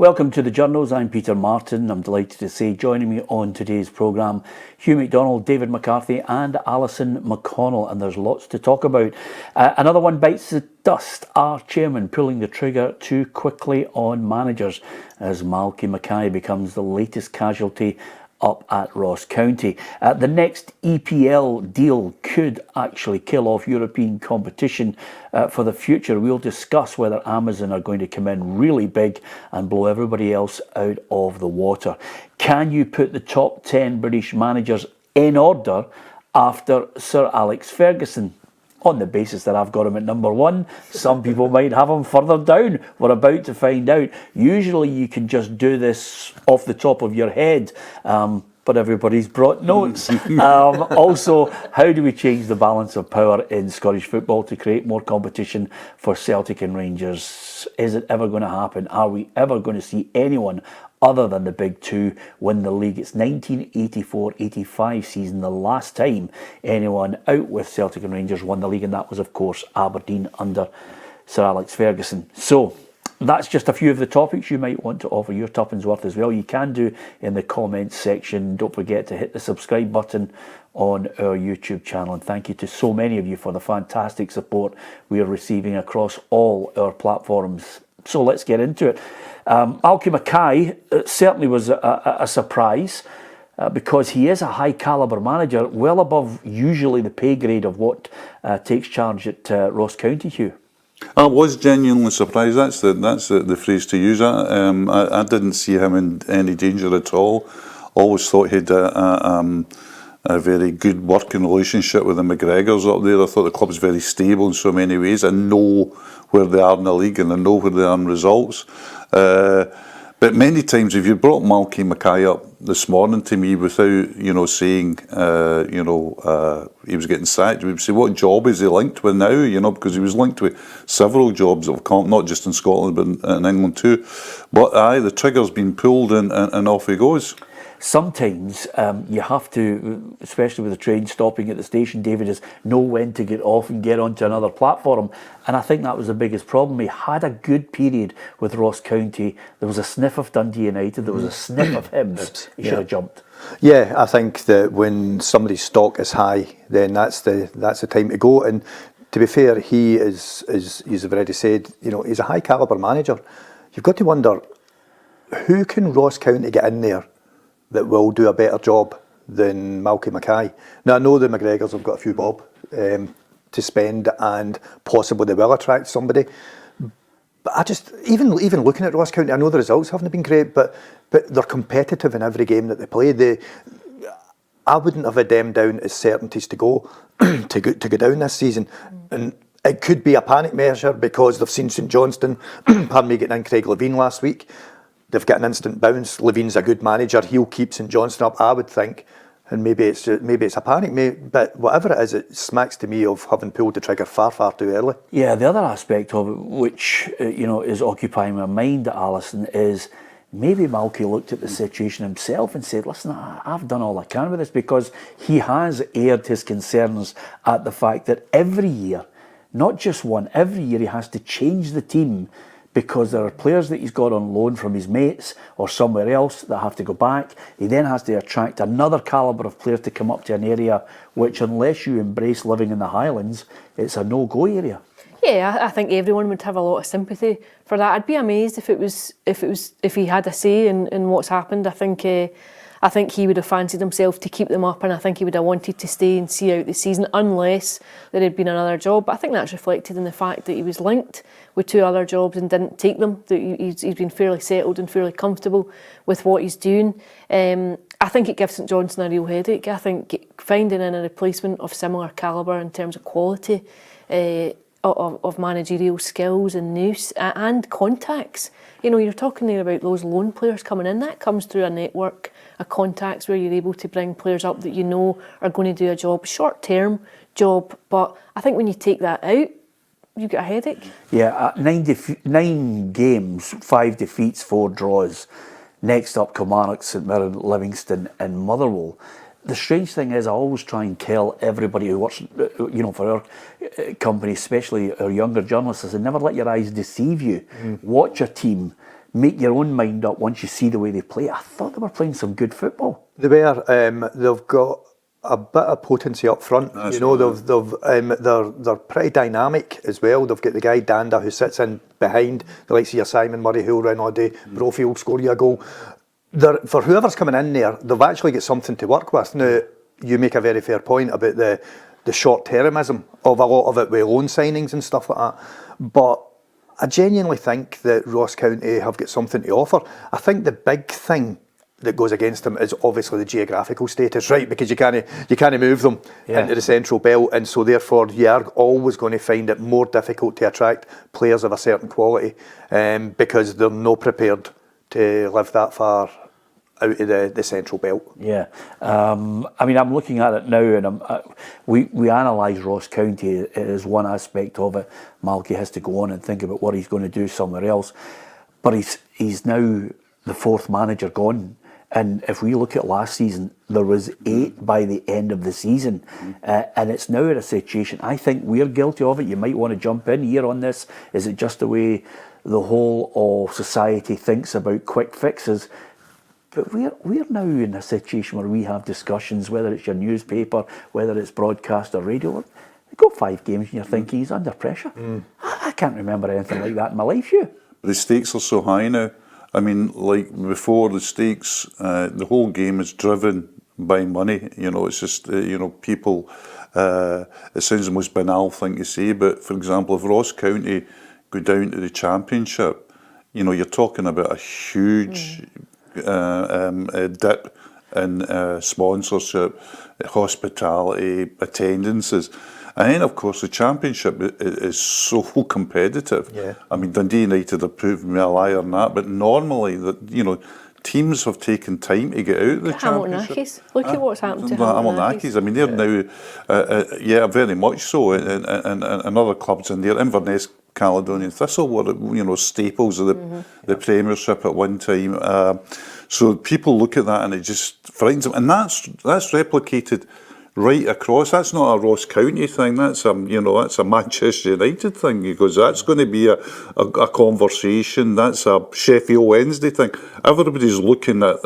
Welcome to the Journos. I'm Peter Martin. I'm delighted to say joining me on today's programme, Hugh McDonald, David McCarthy and Alison McConnell, and there's lots to talk about. Another one bites the dust. Our chairman pulling the trigger too quickly on managers as Malky Mackay becomes the latest casualty up at Ross County. The next EPL deal could actually kill off European competition for the future. We'll discuss whether Amazon are going to come in really big and blow everybody else out of the water. Can you put the top 10 British managers in order after Sir Alex Ferguson? On the basis that I've got him at number one. Some people might have him further down. We're about to find out. Usually you can just do this off the top of your head, but everybody's brought notes. Also, how do we change the balance of power in Scottish football to create more competition for Celtic and Rangers? Is it ever going to happen? Are we ever going to see anyone other than the big two win the league? It's 1984-85 season, the last time anyone out with Celtic and Rangers won the league, and that was of course Aberdeen under Sir Alex Ferguson. So that's just a few of the topics you might want to offer your tuppence worth as well. You can do in the comments section. Don't forget to hit the subscribe button on our YouTube channel, and thank you to so many of you for the fantastic support we are receiving across all our platforms. So let's get into it. Malky Mackay certainly was a surprise because he is a high calibre manager, well above usually the pay grade of what takes charge at Ross County, Hugh. I was genuinely surprised. That's the phrase to use. I didn't see him in any danger at all. Always thought he had a very good working relationship with the McGregors up there. I thought the club's very stable in so many ways. I know where they are in the league and I know where they are in results. But many times, if you brought Malky Mackay up this morning to me without, saying, he was getting sacked, we would say, what job is he linked with now? Because he was linked with several jobs of not just in Scotland but in England too. But the trigger's been pulled and off he goes. Sometimes you have to, especially with the train stopping at the station, David, is know when to get off and get onto another platform. And I think that was the biggest problem. He had a good period with Ross County. There was a sniff of Dundee United. There was a sniff of Hibs. He should have jumped. Yeah, I think that when somebody's stock is high, then that's the time to go. And to be fair, he is, as you've already said, he's a high calibre manager. You've got to wonder, who can Ross County get in there that will do a better job than Malky Mackay? Now, I know the McGregors have got a few bob to spend, and possibly they will attract somebody. But I just, even looking at Ross County, I know the results haven't been great, but they're competitive in every game that they play. I wouldn't have had them down as certainties to go to go down this season. And it could be a panic measure because they've seen St Johnstone, pardon me, getting in Craig Levein last week. They've got an instant bounce. Levein's a good manager. He'll keep St Johnstone up, I would think. And maybe it's a panic. But whatever it is, it smacks to me of having pulled the trigger far, far too early. Yeah, the other aspect of it, which is occupying my mind, Alison, is maybe Malky looked at the situation himself and said, listen, I've done all I can with this, because he has aired his concerns at the fact that every year, not just one, every year he has to change the team because there are players that he's got on loan from his mates or somewhere else that have to go back. He then has to attract another calibre of players to come up to an area which, unless you embrace living in the Highlands, it's a no-go area. Yeah, I think everyone would have a lot of sympathy for that. I'd be amazed if he had a say in what's happened. I think he would have fancied himself to keep them up, and I think he would have wanted to stay and see out the season unless there had been another job. But I think that's reflected in the fact that he was linked with two other jobs and didn't take them. That he's been fairly settled and fairly comfortable with what he's doing. I think it gives St Johnstone a real headache. I think finding in a replacement of similar calibre in terms of quality, of managerial skills and nous and contacts. You're talking there about those loan players coming in. That comes through a network of contacts where you're able to bring players up that you know are going to do a job, short-term job. But I think when you take that out, you get a headache. Yeah, 9 games, 5 defeats, 4 draws. Next up, Kilmarnock, St Mirren, Livingston and Motherwell. The strange thing is, I always try and tell everybody who works, for our company, especially our younger journalists, I say, never let your eyes deceive you. Watch a team, make your own mind up once you see the way they play. I thought they were playing some good football. They were. They've got a bit of potency up front. That's you know, right. they're pretty dynamic as well. They've got the guy Danda who sits in behind, the likes of your Simon Murray who'll run all day. Brophy will score you a goal. For whoever's coming in there, they've actually got something to work with. Now, you make a very fair point about the short-termism of a lot of it with loan signings and stuff like that. But I genuinely think that Ross County have got something to offer. I think the big thing that goes against them is obviously the geographical status, right? Because you can't move them into the central belt, and so therefore you are always going to find it more difficult to attract players of a certain quality, because they're not prepared to live that far out of the central belt. Yeah, I mean, I'm looking at it now, and we analyse Ross County as one aspect of it. Malky has to go on and think about what he's going to do somewhere else, but he's now the fourth manager gone. And if we look at last season, there was 8 by the end of the season, and it's now in a situation. I think we're guilty of it. You might want to jump in here on this. Is it just the way the whole of society thinks about quick fixes? But we're now in a situation where we have discussions, whether it's your newspaper, whether it's broadcast or radio. You got 5 games and you're thinking he's under pressure. I can't remember anything like that in my life, you. The stakes are so high now. I mean, like before the stakes, the whole game is driven by money. You know, it's just, people, it sounds the most banal thing to say, but for example, if Ross County go down to the Championship, you're talking about a huge dip in sponsorship, hospitality, attendances. And then, of course, the Championship is so competitive. Yeah. I mean, Dundee United have proven me a liar on that, but normally, teams have taken time to get out of the Championship. Hamilton Accies. Look at what's happened to Hamilton Hamilton Accies. I mean, they're now, very much so, and other clubs in there. Inverness, Caledonian Thistle were, staples of the Premiership at one time. So people look at that and it just frightens them. And that's replicated right across. That's not a Ross County thing. That's a Manchester United thing, because that's going to be a conversation. That's a Sheffield Wednesday thing. Everybody's looking at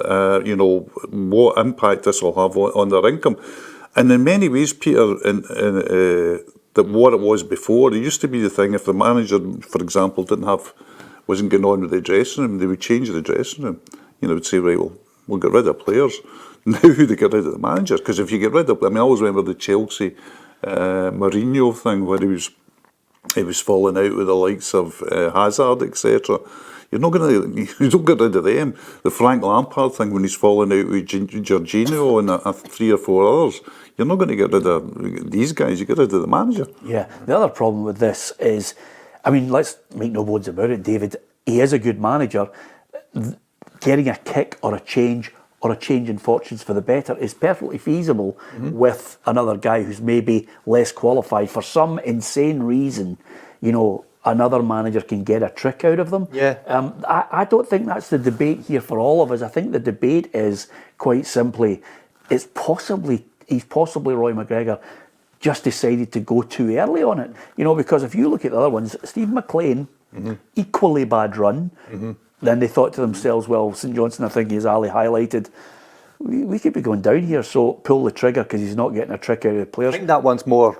what impact this will have on their income. And in many ways, Peter, that what it was before, it used to be the thing. If the manager, for example, wasn't getting on with the dressing room, they would change the dressing room. Would say, right, well, we'll get rid of players. Now they get rid of the manager, because if you get rid of, I always remember the Chelsea Mourinho thing where he was falling out with the likes of Hazard, etc. You don't get rid of them. The Frank Lampard thing when he's falling out with Jorginho and 3 or 4 others. You're not going to get rid of these guys. You get rid of the manager. Yeah. The other problem with this is, I mean, let's make no bones about it, David. He is a good manager. Getting a kick or a change in fortunes for the better is perfectly feasible with another guy who's maybe less qualified. For some insane reason, another manager can get a trick out of them. Yeah. I don't think that's the debate here for all of us. I think the debate is quite simply, he's possibly Roy McGregor just decided to go too early on it. Because if you look at the other ones, Steve McLean, equally bad run. Then they thought to themselves, well, St Johnstone, I think as Ali highlighted, we could be going down here, so pull the trigger because he's not getting a trick out of the players. I think that one's more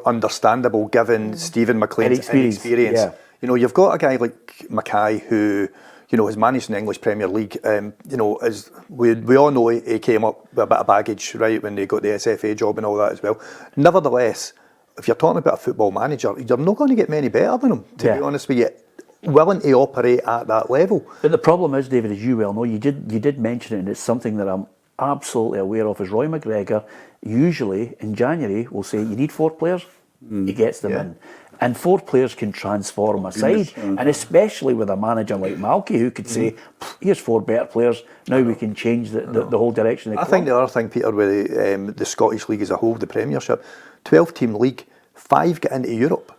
understandable given Stephen McLean's experience. Yeah. You've got a guy like Mackay who, has managed in the English Premier League. As we all know, he came up with a bit of baggage, right, when they got the SFA job and all that as well. Nevertheless, if you're talking about a football manager, you're not going to get many better than him, to be honest with you. Willing to operate at that level. But the problem is, David, as you well know, you did mention it, and it's something that I'm absolutely aware of, is Roy McGregor usually in January will say, you need 4 players, he gets them in. And 4 players can transform a side, and especially with a manager like Malky who could say, here's 4 better players, now we can change the whole direction of the club. I think the other thing, Peter, with the Scottish League as a whole, the Premiership, 12-team league, 5 get into Europe.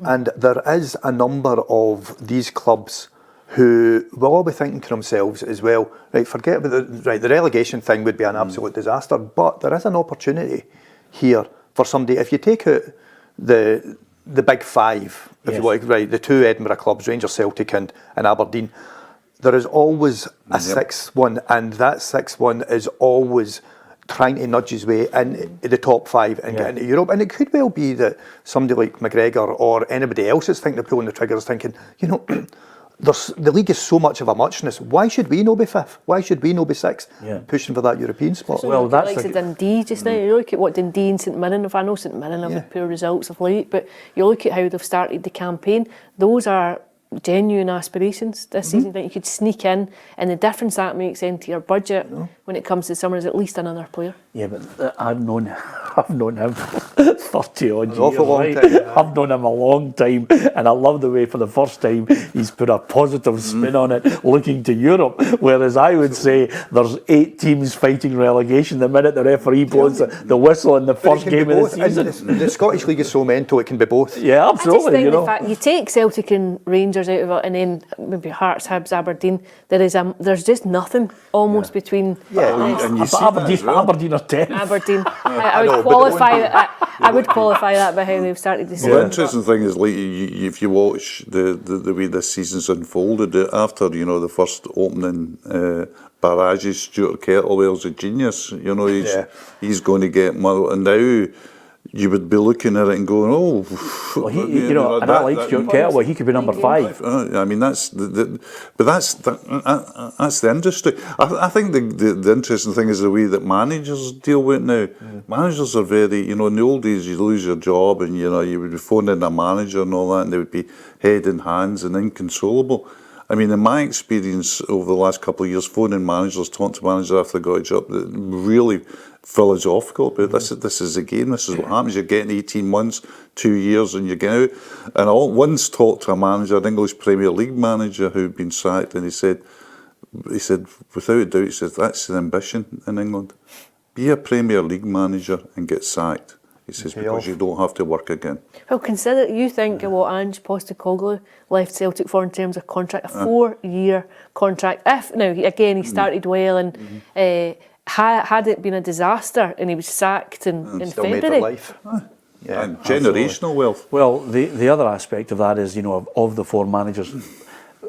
And there is a number of these clubs who will all be thinking to themselves as well, right, forget about the relegation thing would be an absolute disaster, but there is an opportunity here for somebody, if you take out the big 5, if you like, right, the 2 Edinburgh clubs, Rangers, Celtic and Aberdeen, there is always a sixth one, and that sixth one is always trying to nudge his way in the top 5 and get into Europe. And it could well be that somebody like McGregor or anybody else that's thinking of pulling the trigger is thinking, you know, the league is so much of a muchness. Why should we not be 5th? Why should we not be 6th? Pushing for that European spot. Well, that's like Dundee just now. You look at what Dundee and St Mirren have. I know St Mirren have had poor results of late, but you look at how they've started the campaign. Those are genuine aspirations this season that you could sneak in, and the difference that makes into your budget when it comes to summer is at least another player. Yeah, but I've known him 30 odd years. Long time, I've known him a long time, and I love the way for the first time he's put a positive spin on it, looking to Europe. Whereas I would say there's 8 teams fighting relegation the minute the referee blows the whistle in the first game of the season. The Scottish League is so mental; it can be both. Yeah, absolutely. I just think the fact you take Celtic and Rangers out of it, and then maybe Hearts, Hibs, Aberdeen, there's just nothing almost between. And you see that as well. Aberdeen are 10th. Aberdeen. I would qualify that. I would qualify that by how they've started the season. Well, the interesting thing is, like, if you watch the way this season's unfolded, after the first opening barrages, Stuart Kettlewell's a genius. He's going to get more, and now you would be looking at it and going, oh, well, and I like Stuart Kettlewell. He could be number 5. I mean, that's the industry. I think the interesting thing is the way that managers deal with it now. Managers are very, in the old days, you lose your job and you would be phoning a manager and all that, and they would be head in hands and inconsolable. I mean, in my experience over the last couple of years, phoning managers, talking to managers after they got a job, that really philosophical. But this is the game. This is what happens. You're getting 18 months, 2 years, and you get out. And I once talked to a manager, an English Premier League manager who'd been sacked, and he said, without a doubt, he said, that's the ambition in England. Be a Premier League manager and get sacked. He says, because you don't have to work again. Well, consider, you think of what Ange Postecoglou left Celtic for in terms of contract, a 4-year contract. He started well, and had it been a disaster and he was sacked in February. Made for life. And generational wealth. Well, the other aspect of that is, of the 4 managers,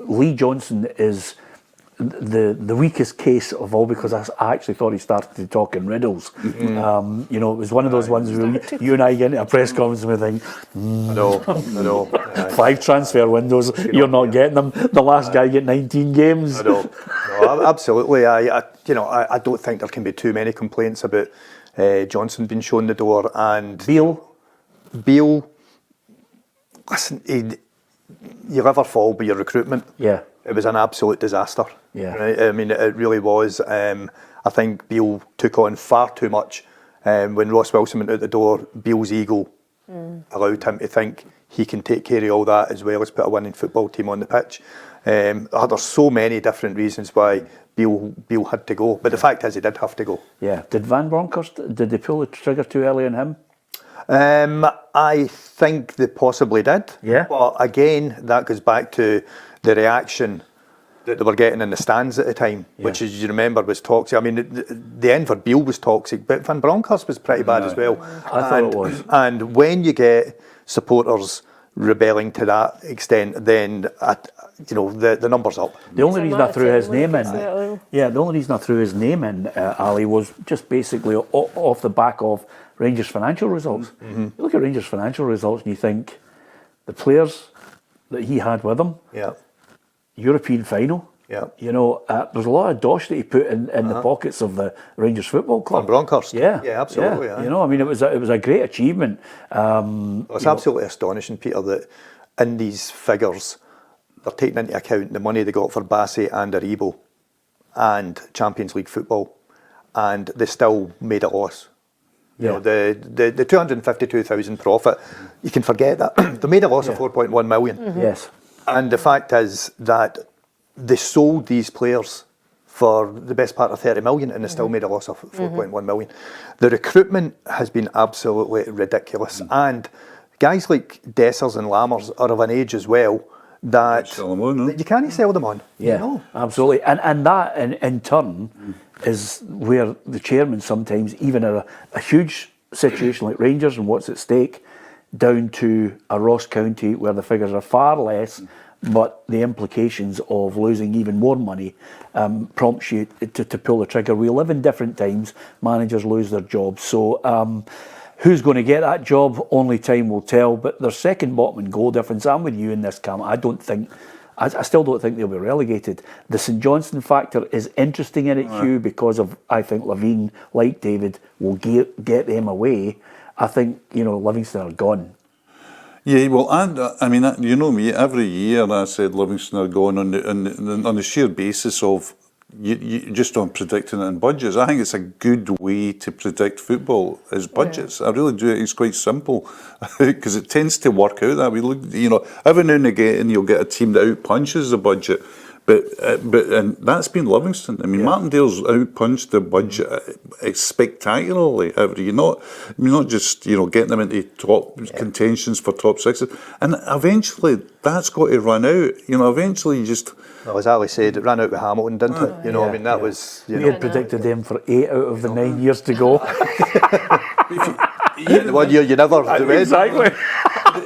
Lee Johnson is the weakest case of all, because I actually thought he started to talk in riddles. It was one of those ones where you and I get into a press conference and we think, I know. 5 transfer windows, you're not getting them. The last guy get 19 games. I know. No, absolutely. I don't think there can be too many complaints about Johnson being shown the door. And Beale, listen, you never fall by your recruitment. Yeah. It was an absolute disaster. Yeah. Right? I mean, it really was. I think Beale took on far too much. When Ross Wilson went out the door, Beale's ego allowed him to think he can take care of all that as well as put a winning football team on the pitch. There's so many different reasons why Beale had to go, but the fact is he did have to go. Yeah. Did Van Bronckhorst, did they pull the trigger too early on him? I think they possibly did. Yeah. But again, that goes back to the reaction that they were getting in the stands at the time, which, as you remember, was toxic. I mean, the end for Beale was toxic, but Van Bronckhorst was pretty bad as well. I thought it was. And when you get supporters rebelling to that extent, then the numbers up. The only reason I threw his name in, Ali, was just basically off the back of Rangers' financial results. You look at Rangers' financial results and you think the players that he had with him, European final. There's a lot of dosh that he put in the pockets of the Rangers Football Club. Van Bronckhorst. Yeah, absolutely. Yeah. I mean, it was a great achievement. It's absolutely astonishing, Peter, that in these figures they're taking into account the money they got for Bassey and Aribo and Champions League football, and they still made a loss. The 252,000 profit, you can forget that. They made a loss of 4.1 million. Yes. And the fact is that they sold these players for the best part of 30 million and they still made a loss of 4.1 million. The recruitment has been absolutely ridiculous. And guys like Dessers and Lammers are of an age as well that you can't sell them on. Yeah, absolutely. And that in turn is where the chairman sometimes, even in a huge situation like Rangers and what's at stake, down to a Ross County where the figures are far less, but the implications of losing even more money prompts you to pull the trigger. We live in different times. Managers lose their jobs. So who's going to get that job? Only time will tell. But their second bottom in goal difference. I'm with you in this, Cam. I still don't think they'll be relegated. The St Johnstone factor is interesting in it, Hugh, because of, I think Levine, like David, will get them away. I think, Livingston are gone. Yeah, well, I mean, you know me, every year I said Livingston are going on the sheer basis of you just on predicting it in budgets. I think it's a good way to predict football is budgets. I really do. It's quite simple because it tends to work out that way. Look, every now and again you'll get a team that outpunches the budget. But that's been Livingston. I mean, Martindale's outpunched the budget spectacularly every year. Not just getting them into top contentions for top sixes, and eventually that's got to run out. Eventually you just. Well, as Ali said, it ran out with Hamilton, didn't it? I mean, that was. We had predicted them for 8 out of the 9 years to go. The 1 year you never do it. Exactly.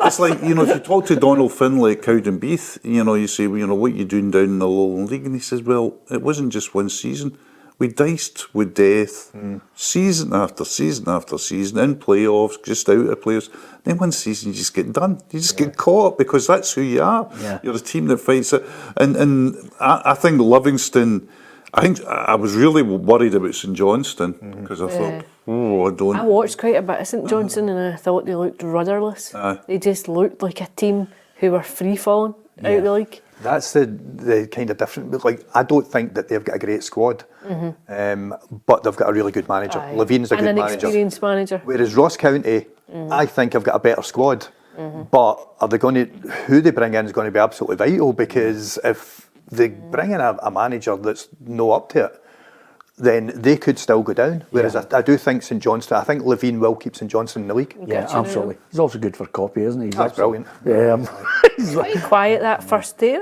It's like, if you talk to Donald Finlay at Cowdenbeath, you say, what are you doing down in the Lowland League? And he says, well, it wasn't just one season. We diced with death season after season after season, in playoffs, just out of playoffs. Then one season you just get done. You just get caught because that's who you are. Yeah. You're a team that fights it. And I think Livingston, I was really worried about St Johnstone because I thought, I watched quite a bit of St Johnstone and I thought they looked rudderless. They just looked like a team who were free falling out of the league. That's the kind of different. Like, I don't think that they've got a great squad, but they've got a really good manager. Levine's a good manager, an experienced manager. Whereas Ross County, I think have got a better squad. But are they going to? Who they bring in is going to be absolutely vital, because if they bring in a manager that's no up to it, then they could still go down. Whereas I do think St Johnstone, I think Levine will keep St Johnstone in the league. Yeah, absolutely. He's also good for copy, isn't he? That's brilliant. He's quite quiet that first day,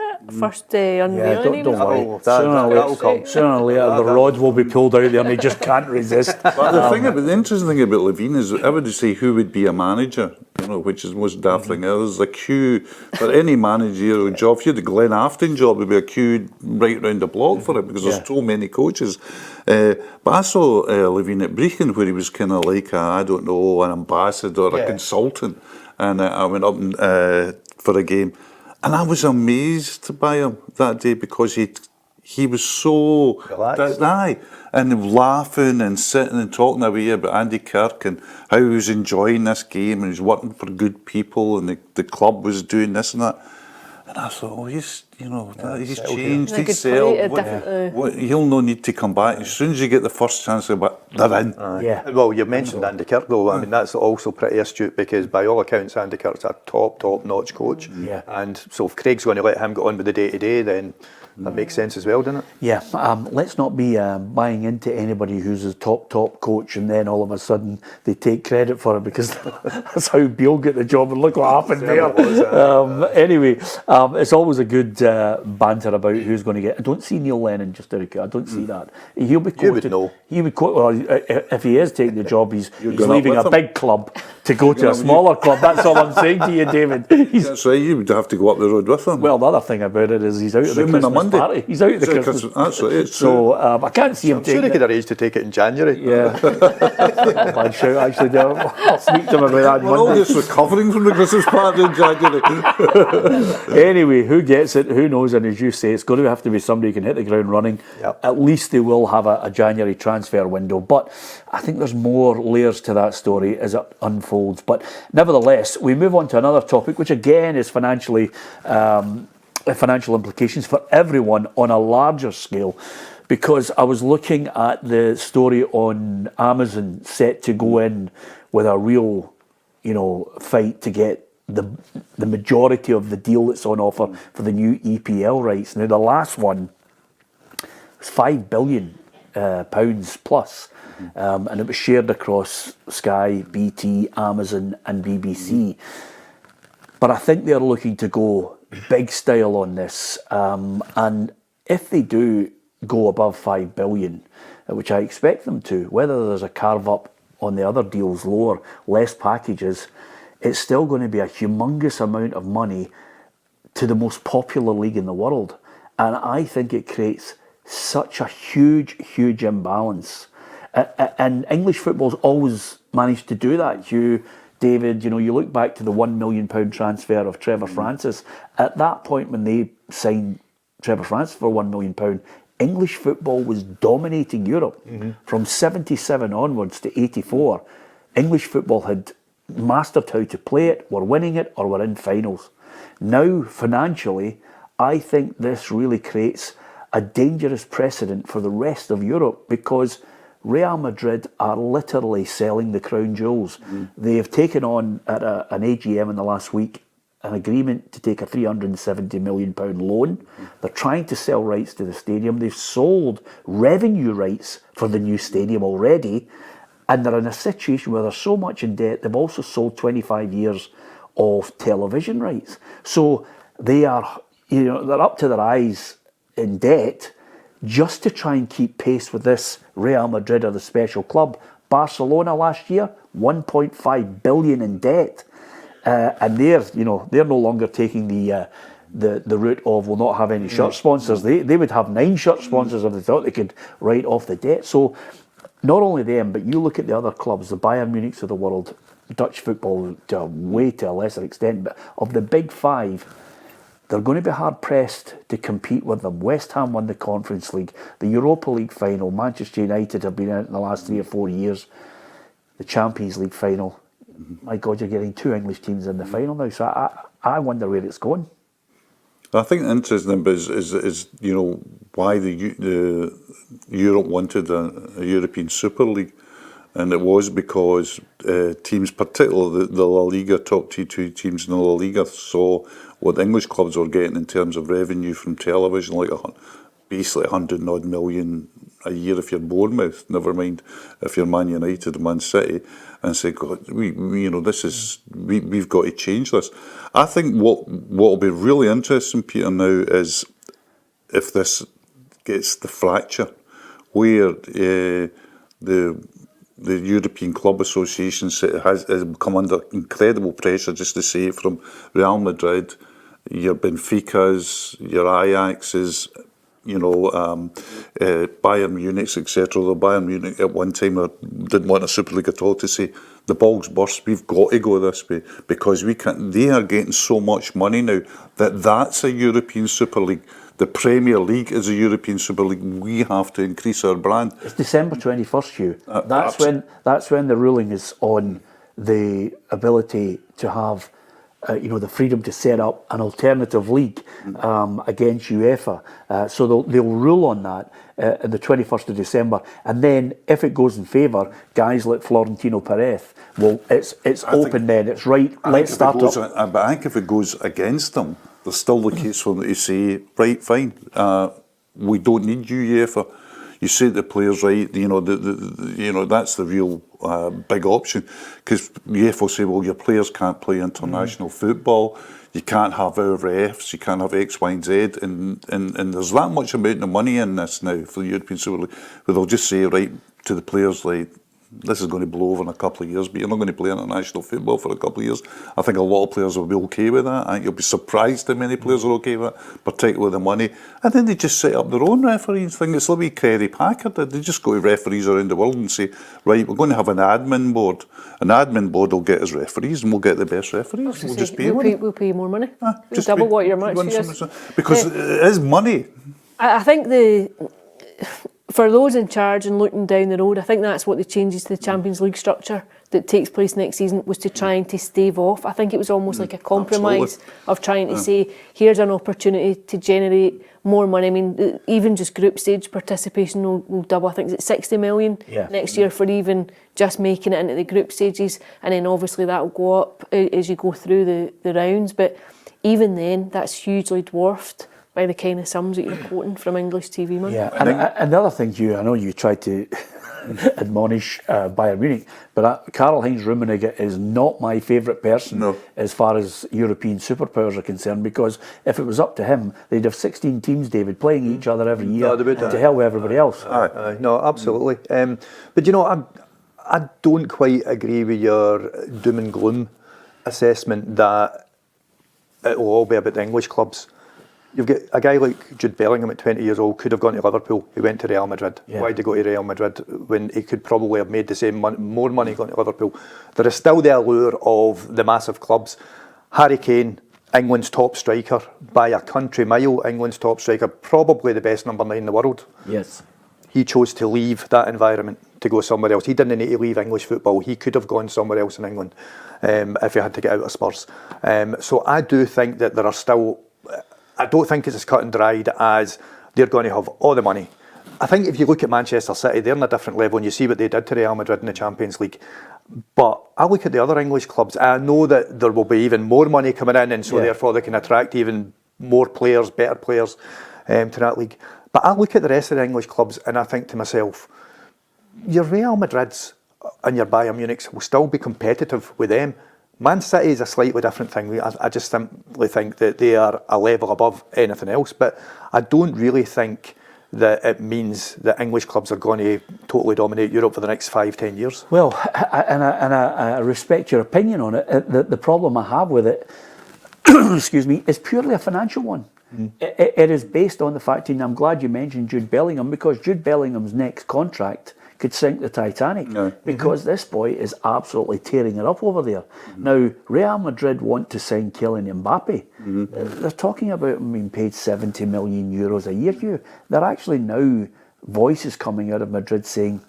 unveiling. Don't worry. That'll come. Sooner or later, the rods will be pulled out there and they just can't resist. But the interesting thing about Levine is, I would say, who would be a manager, which is the most daft thing. There's a queue for any managerial job. If you had the Glen Afton job, there'd be a queue right round the block for it, because there's so many coaches. But I saw Levine at Brechin, where he was kind of like an ambassador, a consultant, and I went up for a game, and I was amazed by him that day, because he was so relaxed, and laughing and sitting and talking away about Andy Kirk and how he was enjoying this game and he was working for good people and the club was doing this and that. And I thought, he's changed, he's settled. He'll no need to come back. As soon as you get the first chance, they're in. Well, you mentioned Andy Kirk, though. I mean, that's also pretty astute, because by all accounts, Andy Kirk's a top-notch coach. And so if Craig's going to let him get on with the day-to-day, then that makes sense as well, doesn't it? Yeah, let's not be buying into anybody who's a top coach and then all of a sudden they take credit for it, because that's how Beale got the job, and look what happened there. Anyway, it's always a good banter about who's going to get. I don't see Neil Lennon just out of I don't see that. He'll be quoted. You would know. He would quote. Well, if he is taking the job, he's leaving a big club to go to a smaller club. That's all I'm saying to you, David. That's right. You would have to go up the road with him. Well, the other thing about it is he's out of the Christmas party. He's out of the Christmas. That's right. So I can't see him I'm taking sure he could arrange to take it in January. Yeah. Bad shout, actually. I'll speak to him about that We're all Monday. just recovering from the Christmas party in January. Anyway, who gets it? Who knows? And as you say, it's going to have to be somebody who can hit the ground running. Yep. At least they will have a January transfer window. But I think there's more layers to that story as it unfolds. But nevertheless, we move on to another topic, which again is financial implications for everyone on a larger scale. Because I was looking at the story on Amazon, set to go in with a real, fight to get the majority of the deal that's on offer for the new EPL rights. Now, the last one was £5 billion pounds plus, and it was shared across Sky, BT, Amazon, and BBC. But I think they're looking to go big style on this, and if they do go above 5 billion, which I expect them to, whether there's a carve up on the other deals lower, less packages, it's still going to be a humongous amount of money to the most popular league in the world. And I think it creates such a huge, huge imbalance. And English football's always managed to do that. David, you look back to the £1 million transfer of Trevor Francis. At that point, when they signed Trevor Francis for £1 million, English football was dominating Europe. From 77 onwards to 84. English football had mastered how to play it, were winning it, or were in finals. Now, financially, I think this really creates a dangerous precedent for the rest of Europe, because Real Madrid are literally selling the crown jewels. They have taken on at an AGM in the last week an agreement to take a £370 million loan. They're trying to sell rights to the stadium. They've sold revenue rights for the new stadium already, and they're in a situation where they're so much in debt. They've also sold 25 years of television rights. So they are, they're up to their eyes in debt just to try and keep pace with this Real Madrid or the special club. Barcelona last year, 1.5 billion in debt. And they're no longer taking the route of we'll not have any shirt sponsors. They would have 9 shirt sponsors if they thought they could write off the debt. So not only them, but you look at the other clubs, the Bayern Munichs of the world, Dutch football to a lesser extent, but of the big 5, they're going to be hard pressed to compete with them. West Ham won the Conference League, the Europa League final. Manchester United have been in it in the last 3 or 4 years. The Champions League final. My God, you're getting 2 English teams in the final now. So I wonder where it's going. I think the interesting bit is why the Europe wanted a European Super League, and it was because teams, particularly the La Liga, top two teams in the La Liga, saw what English clubs were getting in terms of revenue from television, like basically 100 odd million a year if you're Bournemouth, never mind if you're Man United or Man City, and say, God, we've got to change this. I think what will be really interesting, Peter, now is if this gets the fracture, where the European Club Association has come under incredible pressure, just to say it, from Real Madrid, your Benficas, your Ajaxes, Bayern Munich, etc. The Bayern Munich at one time didn't want a Super League at all, to say the ball's burst, we've got to go this way, because we can't. They are getting so much money now that's a European Super League. The Premier League is a European Super League. We have to increase our brand. It's December 21st, Hugh. That's when the ruling is on the ability to have the freedom to set up an alternative league against UEFA. So they'll rule on that on the 21st of December. And then if it goes in favour, guys like Florentino Perez, it's open then. It's right, let's start up. But I think if it goes against them, there's still the case for them to say, right, fine, we don't need UEFA. You say to the players, right, that's the real big option, because UEFA will say, well, your players can't play international football, you can't have our refs, you can't have X, Y, and Z, and there's that much amount of money in this now for the European Super League, where they'll just say, right, to the players, like, this is going to blow over in a couple of years, but you're not going to play international football for a couple of years. I think a lot of players will be okay with that. I think you'll be surprised how many players are okay with it, particularly the money. And then they just set up their own referees thing. It's like Kerry Packard did. They just go to referees around the world and say, right, we're going to have an admin board. An admin board will get us referees, and we'll get the best referees. We'll just pay we'll pay more money. We'll double what your match fee is. Because it is money. I think for those in charge and looking down the road, I think that's what the changes to the Champions League structure that takes place next season was to try to stave off. I think it was almost like a compromise of trying to say, here's an opportunity to generate more money. I mean, even just group stage participation will double. I think it's 60 million next year for even just making it into the group stages. And then obviously that will go up as you go through the rounds. But even then, that's hugely dwarfed by the kind of sums that you're quoting from English TV money. Yeah, and the other thing, Hugh, I know you tried to admonish Bayern Munich, but Karl-Heinz Rummenigge is not my favourite person as far as European superpowers are concerned, because if it was up to him, they'd have 16 teams, David, playing each other every year, to hell with everybody else. No, absolutely. But I don't quite agree with your doom and gloom assessment that it will all be about the English clubs. You've got a guy like Jude Bellingham at 20 years old, could have gone to Liverpool. He went to Real Madrid. Yeah. Why did he go to Real Madrid when he could probably have made the same more money going to Liverpool? There is still the allure of the massive clubs. Harry Kane, England's top striker, by a country mile, England's top striker, probably the best number 9 in the world. Yes. He chose to leave that environment to go somewhere else. He didn't need to leave English football. He could have gone somewhere else in England if he had to get out of Spurs. So I do think that there are still... I don't think it's as cut and dried as they're going to have all the money. I think if you look at Manchester City, they're on a different level, and you see what they did to Real Madrid in the Champions League. But I look at the other English clubs, and I know that there will be even more money coming in, and so therefore they can attract even more players, better players to that league. But I look at the rest of the English clubs, and I think to myself, your Real Madrids and your Bayern Munichs will still be competitive with them. Man City is a slightly different thing. I just simply think that they are a level above anything else. But I don't really think that it means that English clubs are going to totally dominate Europe for the next 5-10 years. Well, I respect your opinion on it. The problem I have with it, excuse me, is purely a financial one. It is based on the fact, and I'm glad you mentioned Jude Bellingham, because Jude Bellingham's next contract could sink the Titanic, because this boy is absolutely tearing it up over there. Now, Real Madrid want to sign Kylian Mbappe. They're talking about him being paid 70 million euros a year. There are actually now voices coming out of Madrid saying,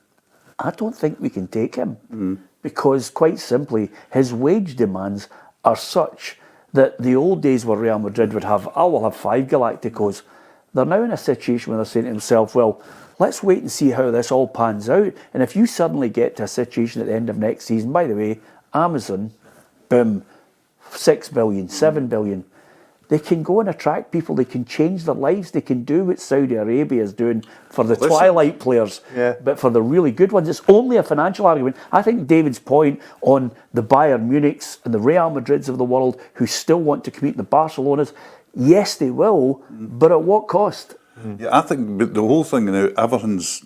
I don't think we can take him, because quite simply, his wage demands are such that the old days where Real Madrid would have, I will have 5 Galacticos. They're now in a situation where they're saying to themselves, well, let's wait and see how this all pans out. And if you suddenly get to a situation at the end of next season, by the way, Amazon, boom, 6 billion, 7 billion, they can go and attract people, they can change their lives, they can do what Saudi Arabia is doing for the twilight players, but for the really good ones. It's only a financial argument. I think David's point on the Bayern Munichs and the Real Madrids of the world who still want to compete, the Barcelonas, yes, they will, but at what cost? Yeah, I think the whole thing now, everything's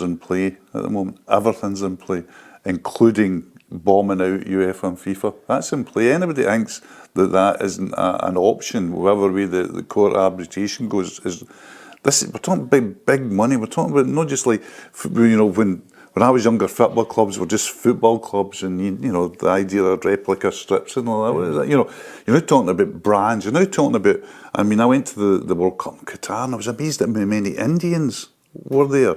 in play at the moment. Everything's in play, including bombing out UEFA and FIFA. That's in play. Anybody thinks that isn't an option, whatever way the court arbitration goes, we're talking big money. We're talking about not just like, when I was younger, football clubs were just football clubs, and the idea of replica strips and all that. You're now talking about brands. You're now talking about. I mean, I went to the World Cup in Qatar, and I was amazed at how many Indians were there.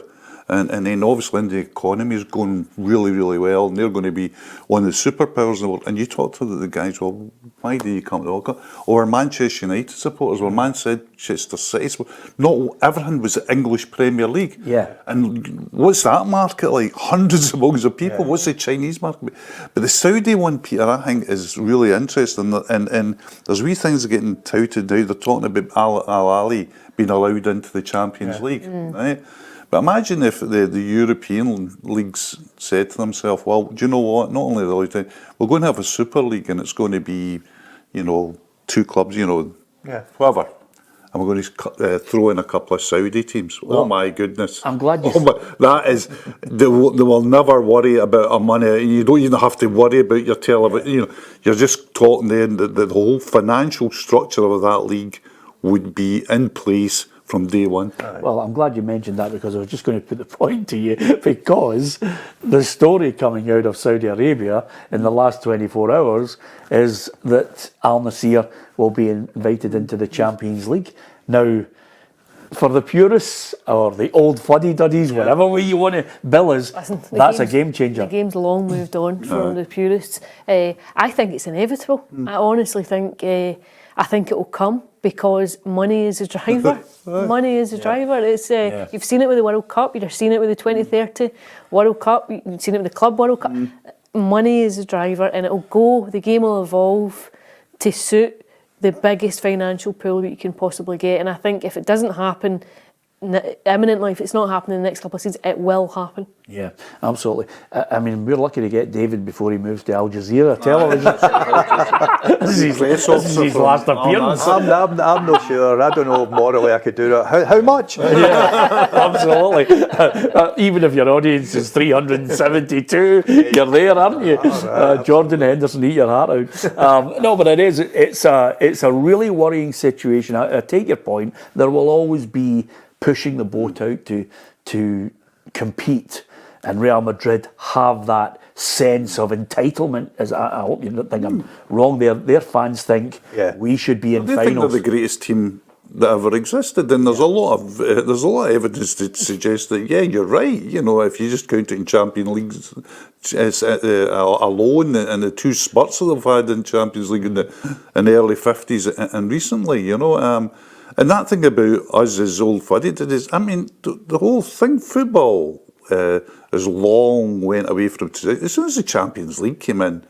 And then obviously Indian economy is going really, really well, and they're going to be one of the superpowers in the world. And you talk to the guys, well, why do you come to the World Cup? Or Manchester United supporters, or Manchester City. Not everything was the English Premier League. Yeah. And what's that market like? Hundreds of millions of people. Yeah. What's the Chinese market? But the Saudi one, Peter, I think is really interesting. And there's wee things getting touted now. They're talking about Al Ahly being allowed into the Champions League, right? But imagine if the European leagues said to themselves, well, do you know what? Not only are they, we're going to have a Super League, and it's going to be, 2 clubs, whatever. And we're going to throw in a couple of Saudi teams. Well, oh my goodness! I'm glad you. That is, they will never worry about our money. You don't even have to worry about your television. You're just talking then that the whole financial structure of that league would be in place from day one. Well, I'm glad you mentioned that, because I was just going to put the point to you, because the story coming out of Saudi Arabia in the last 24 hours is that Al Nassr will be invited into the Champions League. Now, for the purists or the old fuddy-duddies, whatever way you want to bill us, that's a game changer. The game's long moved on from the purists. I think it's inevitable. I honestly think it will come, because money is a driver. Money is a driver. It's you've seen it with the World Cup. You've seen it with the 2030 World Cup. You've seen it with the Club World Cup. Money is a driver, and it'll go. The game will evolve to suit the biggest financial pool that you can possibly get. And I think if it doesn't happen imminently. If it's not happening in the next couple of seasons, it will happen. Yeah, absolutely. I mean, we're lucky to get David before he moves to Al Jazeera television. This is his last appearance. I'm not sure. I don't know if morally I could do that. How much? Yeah, absolutely. Even if your audience is 372, you're there, aren't you? Jordan Henderson, eat your heart out. No, but it's a really worrying situation. I take your point. There will always be pushing the boat out to compete, and Real Madrid have that sense of entitlement. As I hope you don't think I'm wrong there. Their fans think we should be in They finals. think they're the greatest team that ever existed, and there's a lot of evidence to suggest that you're right. You know, if you just count it in Champions Leagues alone, and the two spurts that they've had in Champions League in the early 50s and recently, you know. And that thing about us as old fudded, it is. I mean, the whole thing, football has long went away from today. As soon as the Champions League came in,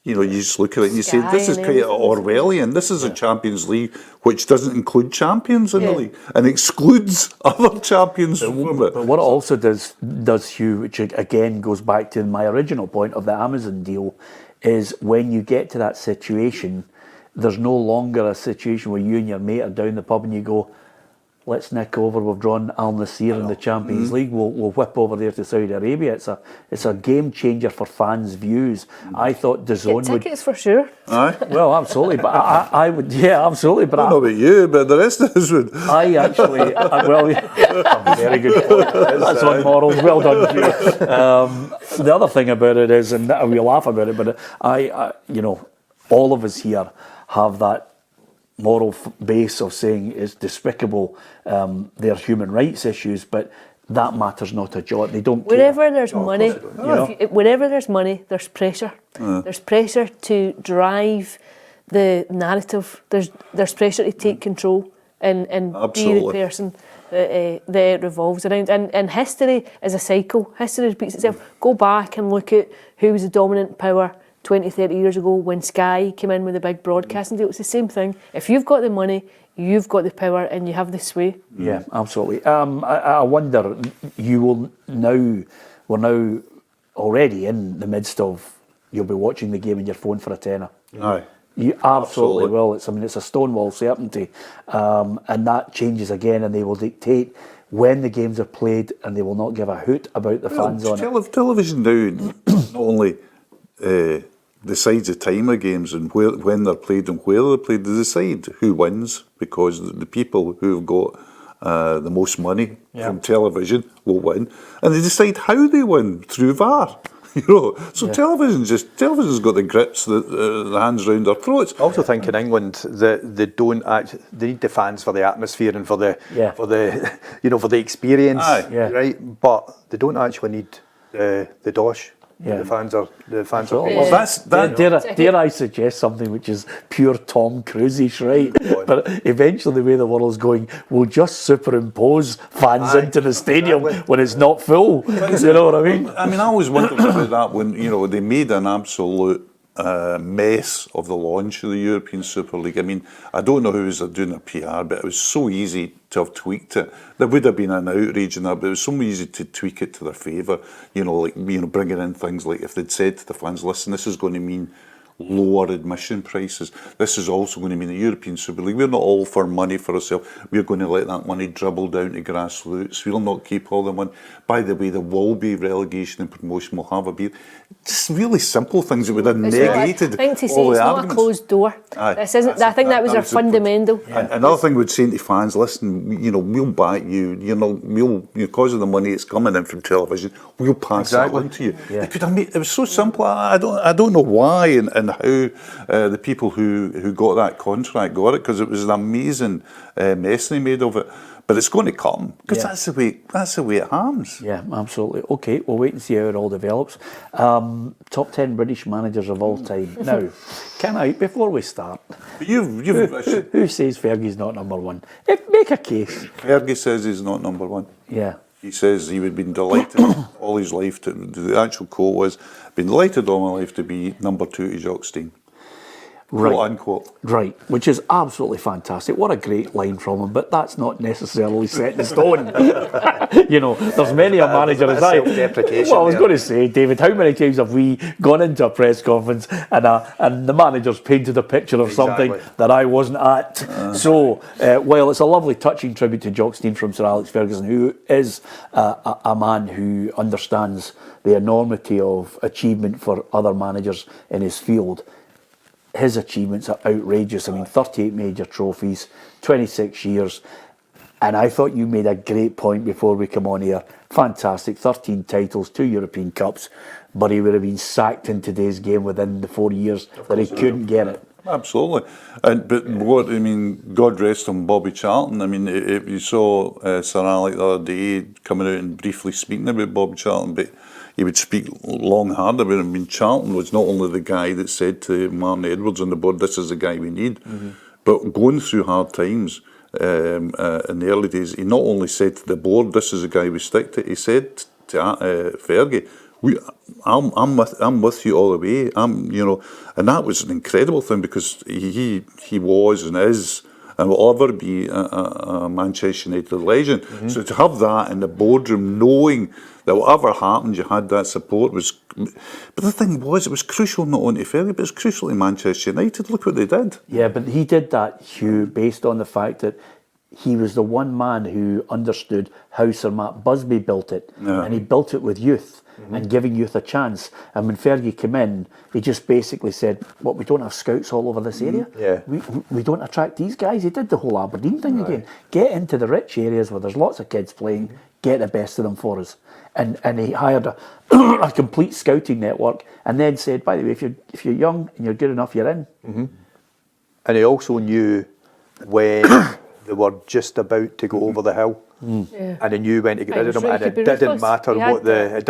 you know, you just look at it and you say, this is quite Orwellian. This is a Champions League which doesn't include champions in the league and excludes other champions from it. But what it also does, Hugh, which again goes back to my original point of the Amazon deal, is when you get to that situation, there's no longer a situation where you and your mate are down the pub and you go, let's nick over, we've drawn Al Nassr in the Champions League, we'll whip over there to Saudi Arabia. It's a game changer for fans' views. I thought DAZN would... Tickets for sure. Aye. Well, absolutely, but I would, absolutely. But I don't know about you, but the rest of us would. I actually, very good point. That's on morals. Well done, Hugh. The other thing about it is, and we laugh about it, but I all of us here have that moral base of saying it's despicable, their human rights issues, but that matters not a jot. They don't care. Wherever there's money, wherever there's money, there's pressure. There's pressure to drive the narrative. There's pressure to take control and be the person that it revolves around. And history is a cycle. History repeats itself. Go back and look at who was the dominant power 20, 30 years ago when Sky came in with a big broadcasting deal. It's the same thing. If you've got the money, you've got the power and you have the sway. Yeah, absolutely. I wonder, we're now already in the midst of, you'll be watching the game on your phone for a tenner. Aye. You absolutely will. It's a stonewall certainty. And that changes again, and they will dictate when the games are played, and they will not give a hoot about the fans on it. Television now not only decides the time of games and when they're played and where they're played, they decide who wins, because the people who have got the most money from television will win, and they decide how they win through VAR. You know, so television's got the grips, the hands round their throats. I also think in England that they need the fans for the atmosphere and for the for the experience, right? But they don't actually need the dosh. Yeah. The fans are. Well, that's that. Dare I suggest something which is pure Tom Cruise-ish, right? But eventually, the way the world's going, we'll just superimpose fans into the stadium when it's not full. You know what I mean? I always wondered about that when they made an absolute mess of the launch of the European Super League. I mean, I don't know who was doing their PR, but it was so easy to have tweaked it. There would have been an outrage in that, but it was so easy to tweak it to their favour. Bringing in things like, if they'd said to the fans, listen, this is going to mean lower admission prices. This is also going to mean the European Super League. We're not all for money for ourselves. We're going to let that money dribble down to grassroots. We'll not keep all the money. By the way, there will be relegation and promotion. We'll have a beer. Just really simple things that would have negated I think to say all it's the not arguments. A closed door. This isn't. I think that was our fundamental. Another thing we'd say to fans, listen, we'll back you. We'll because of the money that's coming in from television, we'll pass that on to you. Yeah. It was so simple. I don't know why and how the people who got that contract got it, because it was an amazing mess they made of it. But it's going to come, because that's the way it happens. Yeah, absolutely. Okay, we'll wait and see how it all develops. Top 10 British managers of all time. Now, before we start, But who says Fergie's not number one? Make a case. Fergie says he's not number one. Yeah. He says he would have been delighted all his life the actual quote was, been delighted all my life to be number 2 to Jacques Stein. quote unquote. Right, which is absolutely fantastic. What a great line from him, but that's not necessarily set in stone. You know, there's many a manager as I. Well, I was going to say, David, how many times have we gone into a press conference and the manager's painted a picture of something that I wasn't at? So, while it's a lovely, touching tribute to Jock Stein from Sir Alex Ferguson, who is a man who understands the enormity of achievement for other managers in his field, his achievements are outrageous. I mean, 38 major trophies, 26 years. And I thought you made a great point before we come on here. Fantastic, 13 titles, 2 European Cups, but he would have been sacked in today's game within the 4 years that he couldn't get it. Absolutely. But what, I mean, God rest him, Bobby Charlton. I mean, if you saw Sir Alec the other day coming out and briefly speaking about Bobby Charlton, but he would speak long hard about him. I mean, Charlton was not only the guy that said to Martin Edwards on the board, this is the guy we need, but going through hard times in the early days, he not only said to the board, this is the guy we stick to, he said to Fergie, I'm with you all the way. You know, and that was an incredible thing because he was and is and will ever be a Manchester United legend. So to have that in the boardroom, knowing that whatever happened, you had that support was. But the thing was, it was crucial not only to Fergie, but it was crucial to Manchester United. Look what they did. Yeah, but he did that, Hugh, based on the fact that he was the one man who understood how Sir Matt Busby built it, and he built it with youth. And giving youth a chance. And when Fergie came in, he just basically said, "What, we don't have scouts all over this area? Yeah. We don't attract these guys." He did the whole Aberdeen thing again. Get into the rich areas where there's lots of kids playing, get the best of them for us. And he hired a complete scouting network and then said, by the way, if you're young and you're good enough, you're in. And he also knew when they were just about to go over the hill. And he knew when to get rid of them, and it didn't matter it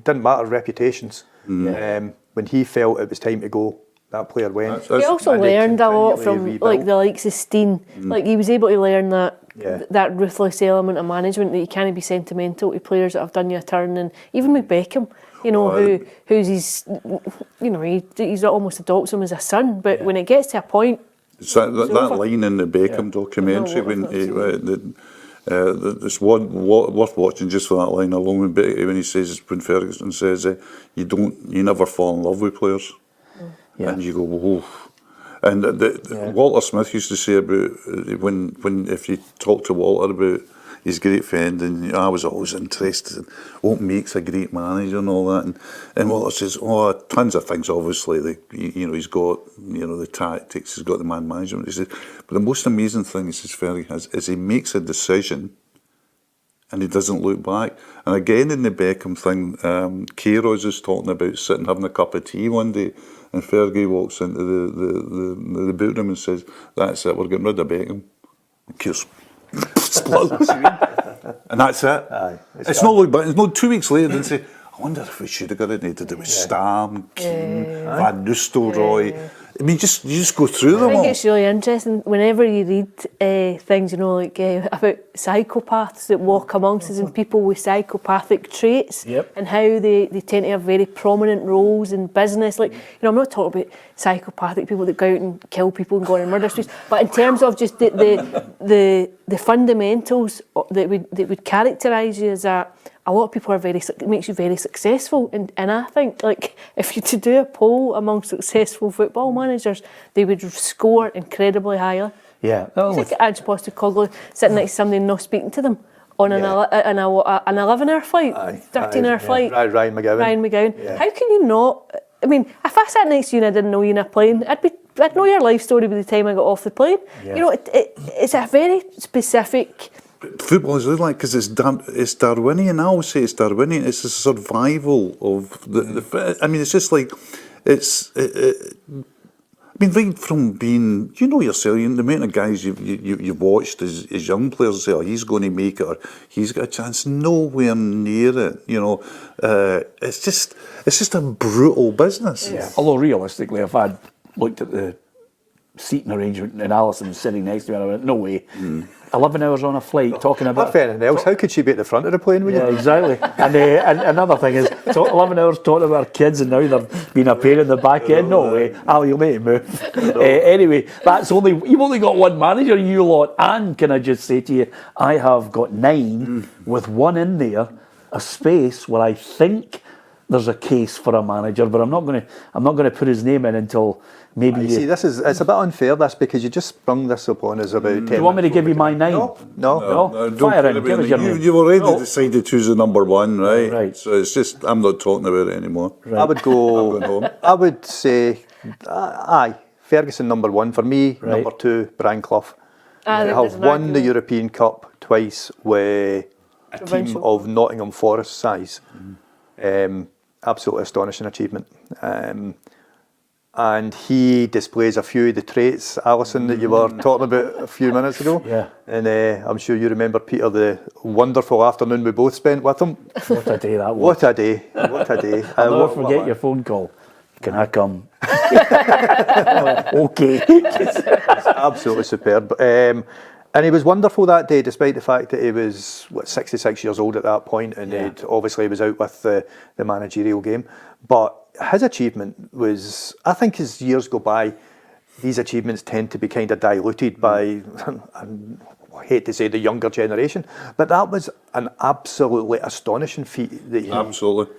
didn't matter reputations. When he felt it was time to go, that player went. He also learned a lot from like the likes of Stein. Like he was able to learn that ruthless element of management, that you can't be sentimental to players that have done you a turn. And even with Beckham, you know, who's his, you know, he's almost adopts him as a son. But when it gets to a point, it's that line in the Beckham documentary when there's one worth watching just for that line alone with Betty when Ferguson says you never fall in love with players, and you go whoa. And Walter Smith used to say about when if you talk to Walter about his great friend, and I was always interested in what makes a great manager and all that, and Walter says, tons of things obviously, he's got the tactics, he's got the man management, he says, but the most amazing thing he says Fergie has is he makes a decision and he doesn't look back. And again in the Beckham thing, Kairos is talking about sitting having a cup of tea one day, and Fergie walks into the boot room and says, that's it, we're getting rid of Beckham. And Kairos explodes. And that's it. It's not look back. It's not 2 weeks later and say, I wonder if we should have got it. It was Stam, Keane, Van Nistelrooy. I mean, you just go through them all. I think it's really interesting whenever you read things, like about psychopaths that walk amongst us and people with psychopathic traits, and how they tend to have very prominent roles in business. Like, I'm not talking about psychopathic people that go out and kill people and go on murder streets, but in terms of just the fundamentals that would characterise you as a lot of people it makes you very successful, and I think like if you to do a poll among successful football managers, they would score incredibly higher. Yeah, it's like Ange Postecoglou sitting next to somebody and not speaking to them on an 11-hour flight, 13-hour flight. Ryan McGowan. Yeah. How can you not? I mean, if I sat next to you and I didn't know you in a plane, I'd know your life story by the time I got off the plane. Yeah. It's a very specific. Football is like, because it's Darwinian. I always say it's Darwinian. It's a survival of the. I mean, it's just like I mean, right from being, yourself, the amount of guys you've watched as young players say, he's going to make it, or he's got a chance. Nowhere near it. It's just a brutal business. Yeah. Although realistically, if I'd looked at the seating arrangement, and Alison was sitting next to me, and I went, no way. 11 hours on a flight talking about... If anything else, how could she be at the front of the plane with Yeah, you? exactly. And another thing is, 11 hours talking about our kids, and now they're being a pain in the back end. No way. Al, you'll make it move. Anyway, you've only got one manager, you lot. And can I just say to you, I have got 9 with one in there, a space where I think there's a case for a manager, but I'm not going to put his name in until maybe. You see, it's a bit unfair, this, because you just sprung this upon us about 10 Do you want me to give you my 9? No. don't Fire care in, give about us it. your name. You've already No. decided who's the number 1, right? Right. So it's just, I'm not talking about it anymore. I would go. I'm going home. I would say, aye, Ferguson number 1 for me. Right. Number 2, Brian Clough. I think Have there's an won the argument. European Cup twice with a team Provincial. of Nottingham Forest size. Absolutely astonishing achievement. And he displays a few of the traits, Alison, that you were talking about a few minutes ago. Yeah. And I'm sure you remember, Peter, the wonderful afternoon we both spent with him. What a day that was. What a day. What a day. I'll never What- forget your phone call. Can I come? Okay. Absolutely superb. And he was wonderful that day, despite the fact that he was 66 years old at that point, and he'd obviously was out with the managerial game. But his achievement was, I think, as years go by, these achievements tend to be kind of diluted by, I hate to say, the younger generation, but that was an absolutely astonishing feat that he. Absolutely.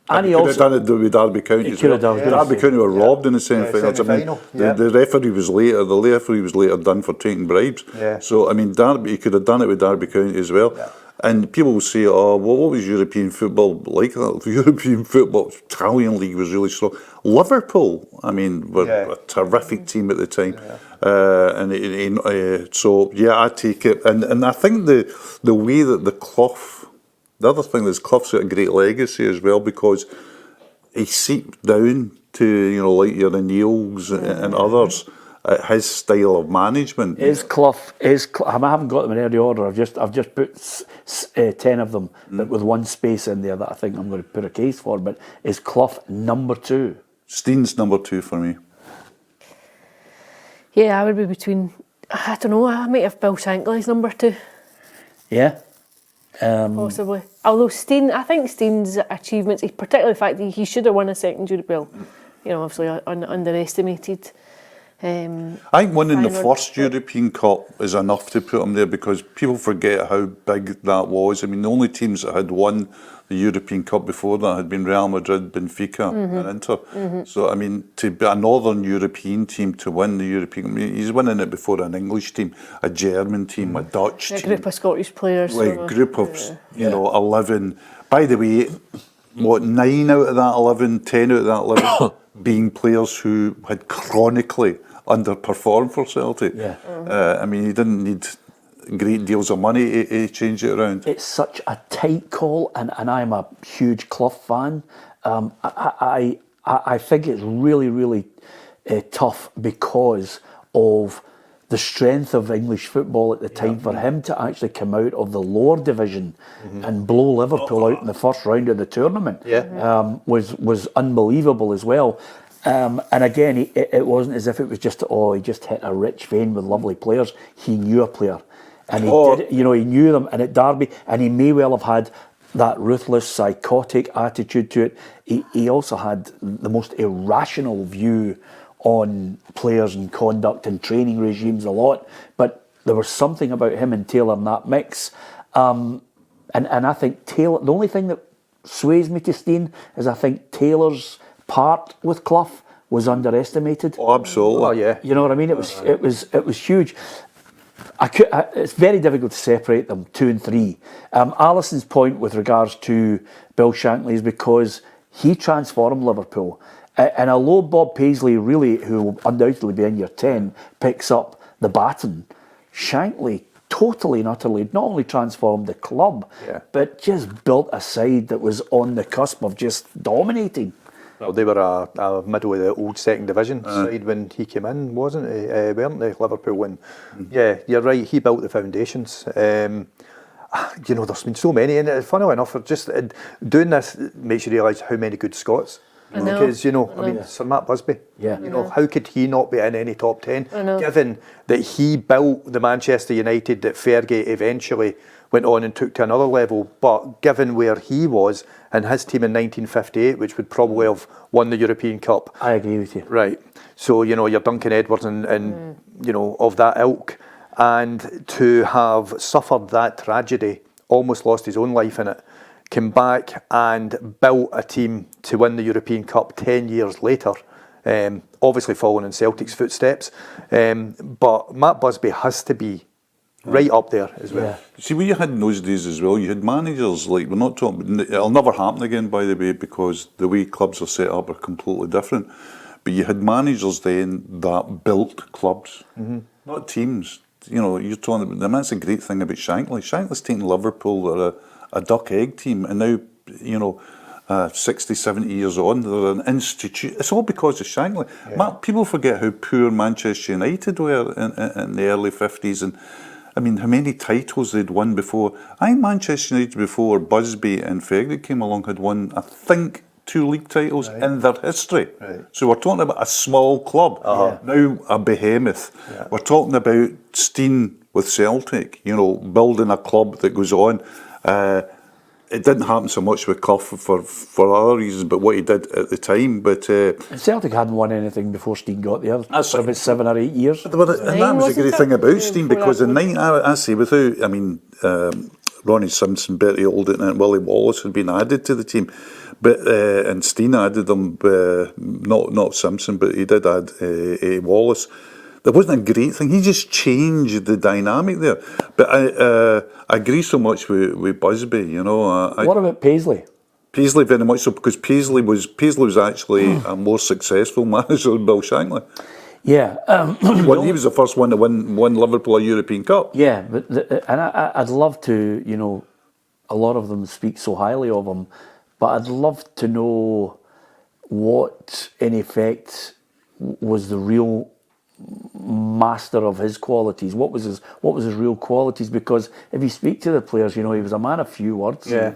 And he could also- have done it with Derby County He as could well. have done, I was Derby gonna County were Yeah. robbed in the semi-finals. semi-final, The referee was later. The referee was later done for taking bribes. Yeah. So I mean, Derby, he could have done it with Derby County as well. Yeah. And people will say, "Oh, well, what was European football like?" European football, Italian league was really strong. Liverpool, I mean, were a terrific team at the time. So yeah, I take it. And I think the way that the other thing is Clough's got a great legacy as well, because he seeped down to, like your O'Neills and others, his style of management. Is Clough? I haven't got them in any order. I've just put 10 of them, but with one space in there that I think I'm going to put a case for. But is Clough number 2? Steen's number 2 for me. Yeah, I would be between. I don't know. I might have Bill Shankly as number 2, Yeah. possibly. Although I think Steen's achievements, particularly the fact that he should have won a second European, obviously underestimated. I think winning the Final- first European Cup is enough to put him there, because people forget how big that was. I mean, the only teams that had won the European Cup before that had been Real Madrid, Benfica and Inter. So, I mean, to be a Northern European team to win the European, I mean, he's winning it before an English team, a German team, a Dutch A team. group of Scottish players. Like so, group of 11. By the way, 9 out of that 11, 10 out of that 11 being players who had chronically underperformed for Celtic. Yeah. I mean, he didn't need great deals of money to change it around. It's such a tight call, and I'm a huge Clough fan. I think it's really, really tough because of the strength of English football at the time. For him to actually come out of the lower division and blow Liverpool out in the first round of the tournament was unbelievable as well. And again, it wasn't as if it was just, he just hit a rich vein with lovely players. He knew a player, and he knew them. And at Derby, and he may well have had that ruthless, psychotic attitude to it. He also had the most irrational view on players and conduct and training regimes a lot. But there was something about him and Taylor in that mix. And I think Taylor, the only thing that sways me to Steen is I think Taylor's part with Clough was underestimated. Oh, absolutely. Oh, yeah. You know what I mean? It was huge. It's very difficult to separate them, 2 and 3. Alison's point with regards to Bill Shankly is because he transformed Liverpool. And although Bob Paisley, really, who will undoubtedly be in year 10, picks up the baton, Shankly totally and utterly not only transformed the club, but just built a side that was on the cusp of just dominating. Well, they were a middle of the old second division side when he came in, wasn't he? Weren't they, Liverpool? And yeah, you're right, he built the foundations. There's been so many, and funnily enough, just doing this makes you realise how many good Scots know. Because, you know, I mean, Sir Matt Busby, Yeah. you know, how could he not be in any top 10? I know. Given that he built the Manchester United that Fergie eventually went on and took to another level, but given where he was and his team in 1958, which would probably have won the European Cup. I agree with you. Right. So, you know, you're Duncan Edwards and you know, of that ilk. And to have suffered that tragedy, almost lost his own life in it, came back and built a team to win the European Cup 10 years later, obviously following in Celtic's footsteps. But Matt Busby has to be right up there as well. Yeah. See, what you had in those days as well, you had managers, like, we're not talking, it'll never happen again, by the way, because the way clubs are set up are completely different. But you had managers then that built clubs, not teams. You know, you're talking about, and that's a great thing about Shankly. Shankly's taken Liverpool, they're a duck egg team, and now, you know, 60, 70 years on, they're an institute. It's all because of Shankly. Yeah. People forget how poor Manchester United were in the early 50s, and I mean, how many titles they'd won before. I think Manchester United before Busby and Fergie came along had won, I think, 2 league titles in their history. Right. So we're talking about a small club, now a behemoth. Yeah. We're talking about Steen with Celtic, you know, building a club that goes on. It didn't happen so much with Clough for other reasons, but what he did at the time. But Celtic hadn't won anything before Steen got there That's for about 7 or 8 years. and that was a wasn't great it? thing about Yeah, Steen, before because that in I say, without, I mean, Ronnie Simpson, Bertie Alden, and Willie Wallace had been added to the team, but and Steen added them, not Simpson, but he did add Wallace. There wasn't a great thing. He just changed the dynamic there. But I agree so much with Busby. You know, What about Paisley? Paisley very much so, because Paisley was actually a more successful manager than Bill Shankly. Yeah. He was the first one to win Liverpool a European Cup. Yeah, but I'd love to, you know, a lot of them speak so highly of him, but I'd love to know what, in effect, was the real master of his qualities. What was his real qualities? Because if you speak to the players, you know, he was a man of few words. Yeah.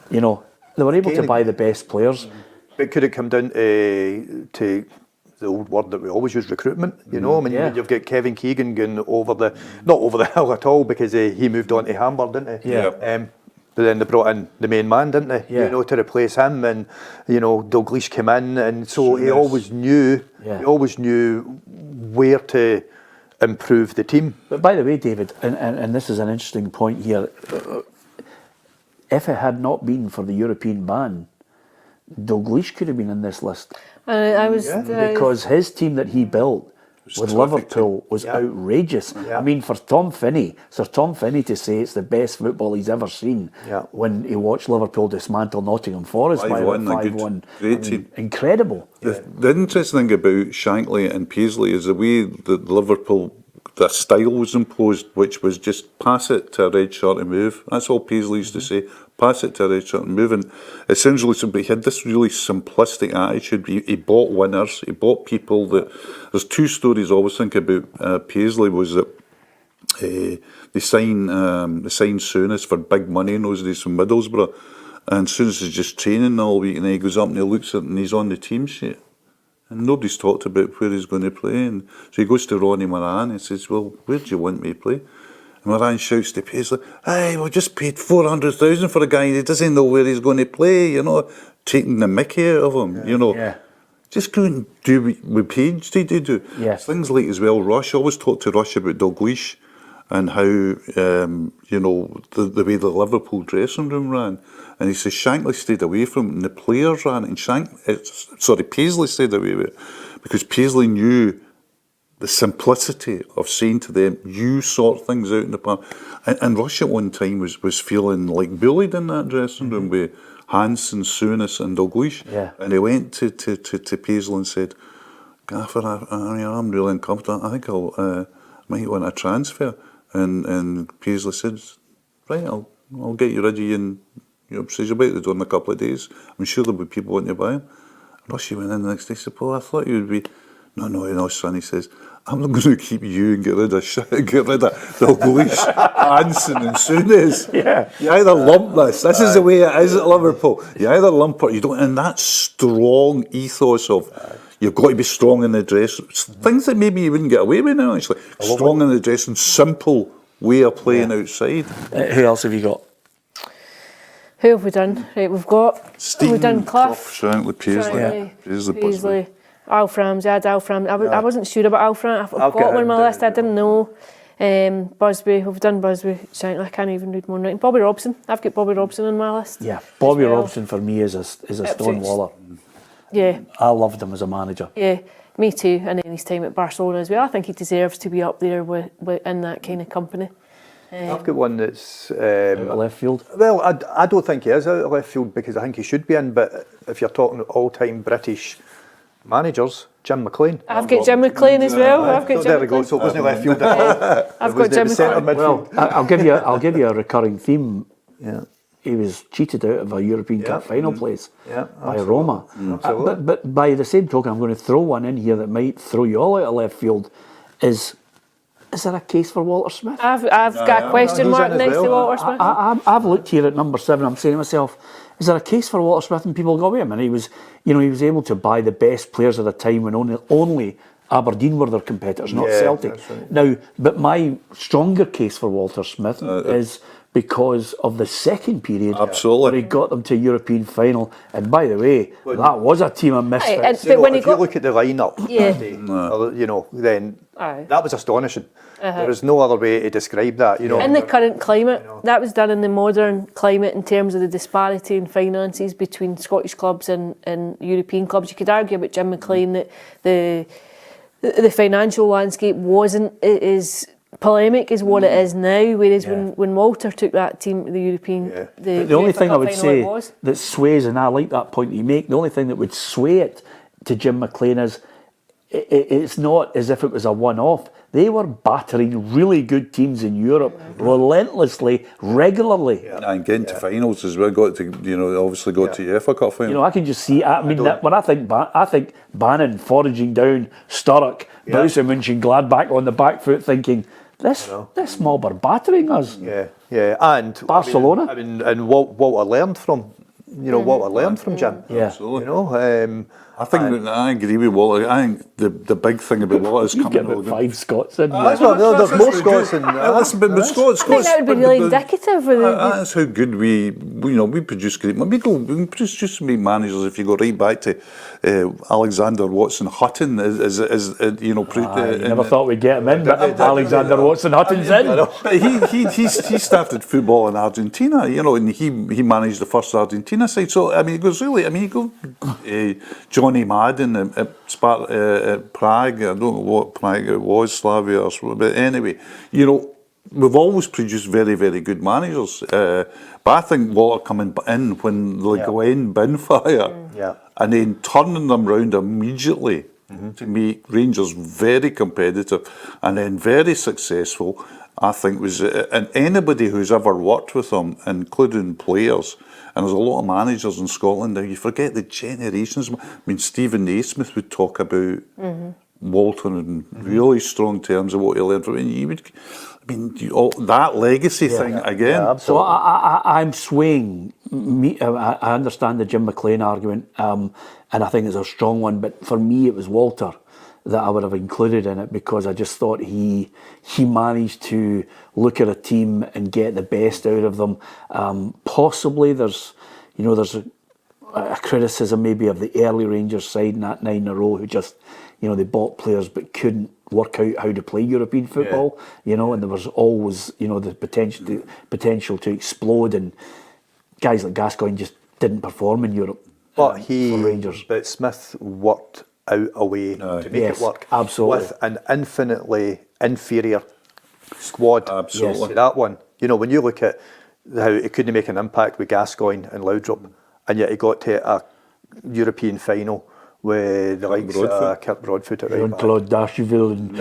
You know, they were able to buy the best players. But could it come down to the old word that we always use, recruitment? You know, I mean, Yeah. you've got Kevin Keegan going not over the hill at all, because he moved on to Hamburg, didn't he? Yeah. But then they brought in the main man, didn't they? Yeah. You know, to replace him, and you know, Dalglish came in, and so he always knew. Yeah. He always knew where to improve the team. But by the way, David, and this is an interesting point here, if it had not been for the European ban, Dalglish could have been in this list. I was Because his team that he built with terrific Liverpool was outrageous. Yeah. I mean, for Sir Tom Finney to say it's the best football he's ever seen when he watched Liverpool dismantle Nottingham Forest by 5-1. Great team. Incredible. The interesting thing about Shankly and Paisley is the way that Liverpool, the style was imposed, which was just pass it to a red shirt and move. That's all Paisley used to say. Pass it to a red shirt and move. And it sounds really simple. He had this really simplistic attitude. He bought winners. He bought people that. There's 2 stories I always think about Paisley, was that they signed Souness for big money in those days from Middlesbrough, and Souness is just training all week, and then he goes up and he looks at it and he's on the team sheet. And nobody's talked about where he's going to play. And so he goes to Ronnie Moran and says, well, where do you want me to play? And Moran shouts to Paisley, hey, we just paid 400,000 for a guy and he doesn't know where he's going to play, you know, taking the mickey out of him, you know. Yeah. Just go and do what Page did do. Yes. Things like as well, Rush, I always talk to Rush about Dalglish and how, you know, the way the Liverpool dressing room ran. And he says Shankly stayed away from it and the players ran it, and Paisley stayed away with it, because Paisley knew the simplicity of saying to them, you sort things out in the park. And Rush at one time was feeling like bullied in that dressing room with Hansen, Souness and Dalglish. Yeah. And he went to Paisley and said, Gaffer, I'm really uncomfortable. I think I might want a transfer. And Paisley said, right, I'll get you ready, and says you'll be out the door in a couple of days. I'm sure there'll be people wanting to buy him. Rushy went in the next day and said, well, I thought you would be... No, son, he says, I'm not going to keep you and get rid of Dalglish, Hansen and Souness. Yeah. You either lump this. This is the way it is at Liverpool. You either lump it, you don't. And that strong ethos of you've got to be strong in the dress. Things that maybe you wouldn't get away with now, actually. Strong in the dress and simple way of playing outside. Who else have you got? Who have we done? Right, we've done Clough, Shankly, Paisley, Alf Ramsey. I had Alf Ramsey. I wasn't sure about Alf Ramsey. I've got one on my list. I didn't know. Busby, we've done Busby. Shankly, I can't even read more now. Bobby Robson. I've got Bobby Robson on my list. Yeah, Bobby Robson for me is a stonewaller. Yeah. I loved him as a manager. Yeah, me too. And then his time at Barcelona as well. I think he deserves to be up there with in that kind of company. I've got one that's Left field. well, I don't think he is out of left field because I think he should be in. But if you're talking all-time British managers, Jim McLean. I've got Jim McLean as well. I've got So Jim there we go. McLean. So it wasn't left field at all. I've got Jim centre McLean. midfield. Well, I'll give you a recurring theme. Yeah. He was cheated out of a European Cup final place Yeah, by Roma. Absolutely. But by the same token, I'm going to throw one in here that might throw you all out of left field. Is there a case for Walter Smith? I've got a question He's mark in as next to well. Walter Smith. I've looked here at number 7. I'm saying to myself, is there a case for Walter Smith? And people go, wait a minute. He was able to buy the best players at the time when only Aberdeen were their competitors, not Celtic. That's right. Now, but my stronger case for Walter Smith is because of the second period. Absolutely. Where he got them to a European final. And by the way, that was a team of misfits. But when he if you got, look at the lineup, Yeah. that day, then Aye. that was astonishing. There is no other way to describe that. in the current climate, that was done in the modern climate in terms of the disparity in finances between Scottish clubs and European clubs. You could argue about Jim McLean that the financial landscape wasn't as polemic as what it is now, whereas when Walter took that team to the European, The only UEFA thing I Cup would final, say it was. that sways, and I like that point that you make, the only thing that would sway it to Jim McLean is it's not as if it was a one-off. They were battering really good teams in Europe relentlessly, regularly. And getting to finals as well. Got to, obviously got to UEFA Cup final. I can just see. I mean, when I think Bannon foraging down Sturrock, Borussia Mönchengladbach on the back foot, thinking this mob are battering us. Yeah, and Barcelona. and Walter learned from, Walter learned from Jim. Yeah. Absolutely. I think I agree with Walter. I think the big thing about Walter is You've coming got about 5 Scots in there. There's more Scots in listen, but Scots. I think that would be really indicative of the. That's how good we produce great. We produce just make managers. If you go right back to Alexander Watson Hutton, I never thought we'd get him in, but Alexander Watson Hutton's in. But he started football in Argentina, and he managed the first Argentina side. So I mean, it goes really. I mean, you go Johnny Madden at Prague. I don't know what Prague it was, Slavia, but anyway, we've always produced very, very good managers. But I think Walter coming in when Glenn bin fire, and then turning them round immediately to make Rangers very competitive and then very successful, I think was, and anybody who's ever worked with them, including players, and there's a lot of managers in Scotland now, you forget the generations. I mean, Stephen Naismith would talk about Walter in really strong terms of what he learned from him. That legacy thing again. Yeah, So I'm swaying. I understand the Jim McLean argument, and I think it's a strong one. But for me, it was Walter that I would have included in it because I just thought he managed to look at a team and get the best out of them. Possibly there's a criticism maybe of the early Rangers side in that 9 in a row who just they bought players but couldn't work out how to play European football. And there was always the potential to explode, and guys like Gascoigne just didn't perform in Europe. But for Rangers. But Smith worked out a way to make Yes, it work. absolutely. With an infinitely inferior squad. Absolutely. To that one. When you look at how he couldn't make an impact with Gascoigne and Laudrup, and yet he got to a European final with the likes of Kurt Broadfoot at right back. Jean-Claude Darcheville and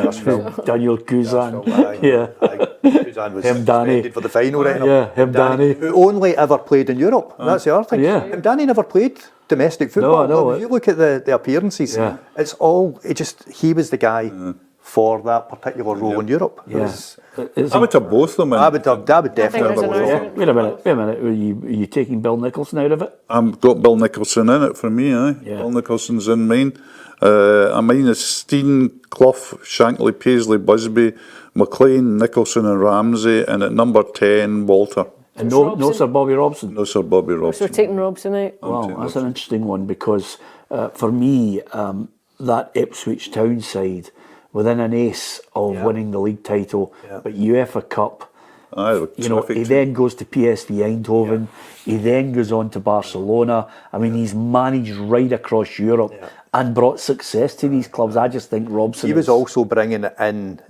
Daniel Cousin. Cousin was suspended for the final. Danny. Who only ever played in Europe. That's the other thing. Yeah. Danny never played domestic football. No. If you look at the appearances, it's all. He was the guy for that particular role in Europe. Yeah. I would have both of them in. I would definitely there's have an both of them. argument. Wait a minute. Are you taking Bill Nicholson out of it? I've got Bill Nicholson in it for me, aye. Yeah. Bill Nicholson's in mine. Mine is Steen, Clough, Shankly, Paisley, Busby, McLean, Nicholson and Ramsey, and at number 10, Walter. And It's no Sir Bobby Robson. No Sir Bobby So Robson. we're taking Robson out. Well, that's an interesting one because for me, that Ipswich Town side, within an ace of winning the league title, but UEFA Cup, Aye, you know, he then goes to PSV Eindhoven, he then goes on to Barcelona. I mean, he's managed right across Europe and brought success to these clubs. I just think Robson He was also bringing in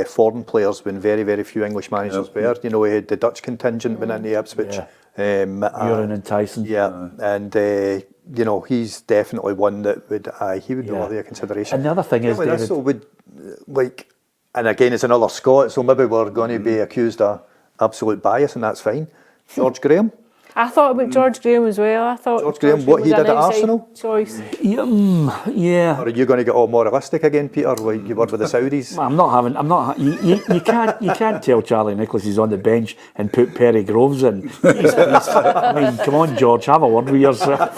foreign players when very, very few English managers were. You know, he had the Dutch contingent went into Ipswich. Murin and Tyson. Yeah, and you know, he's definitely one that would he would be worthy of consideration. And the other thing is, David, David, also would like, and again, it's another Scot, so maybe we're going to be accused of absolute bias, and that's fine. George Graham. I thought about George Graham as well. I thought George Graham, what was he an did at outside Arsenal? choice. yeah. Or are you going to get all moralistic again, Peter, like you were with the Saudis? You can't tell Charlie Nicholas is on the bench and put Perry Groves in. I mean, come on, George, have a word with yourself.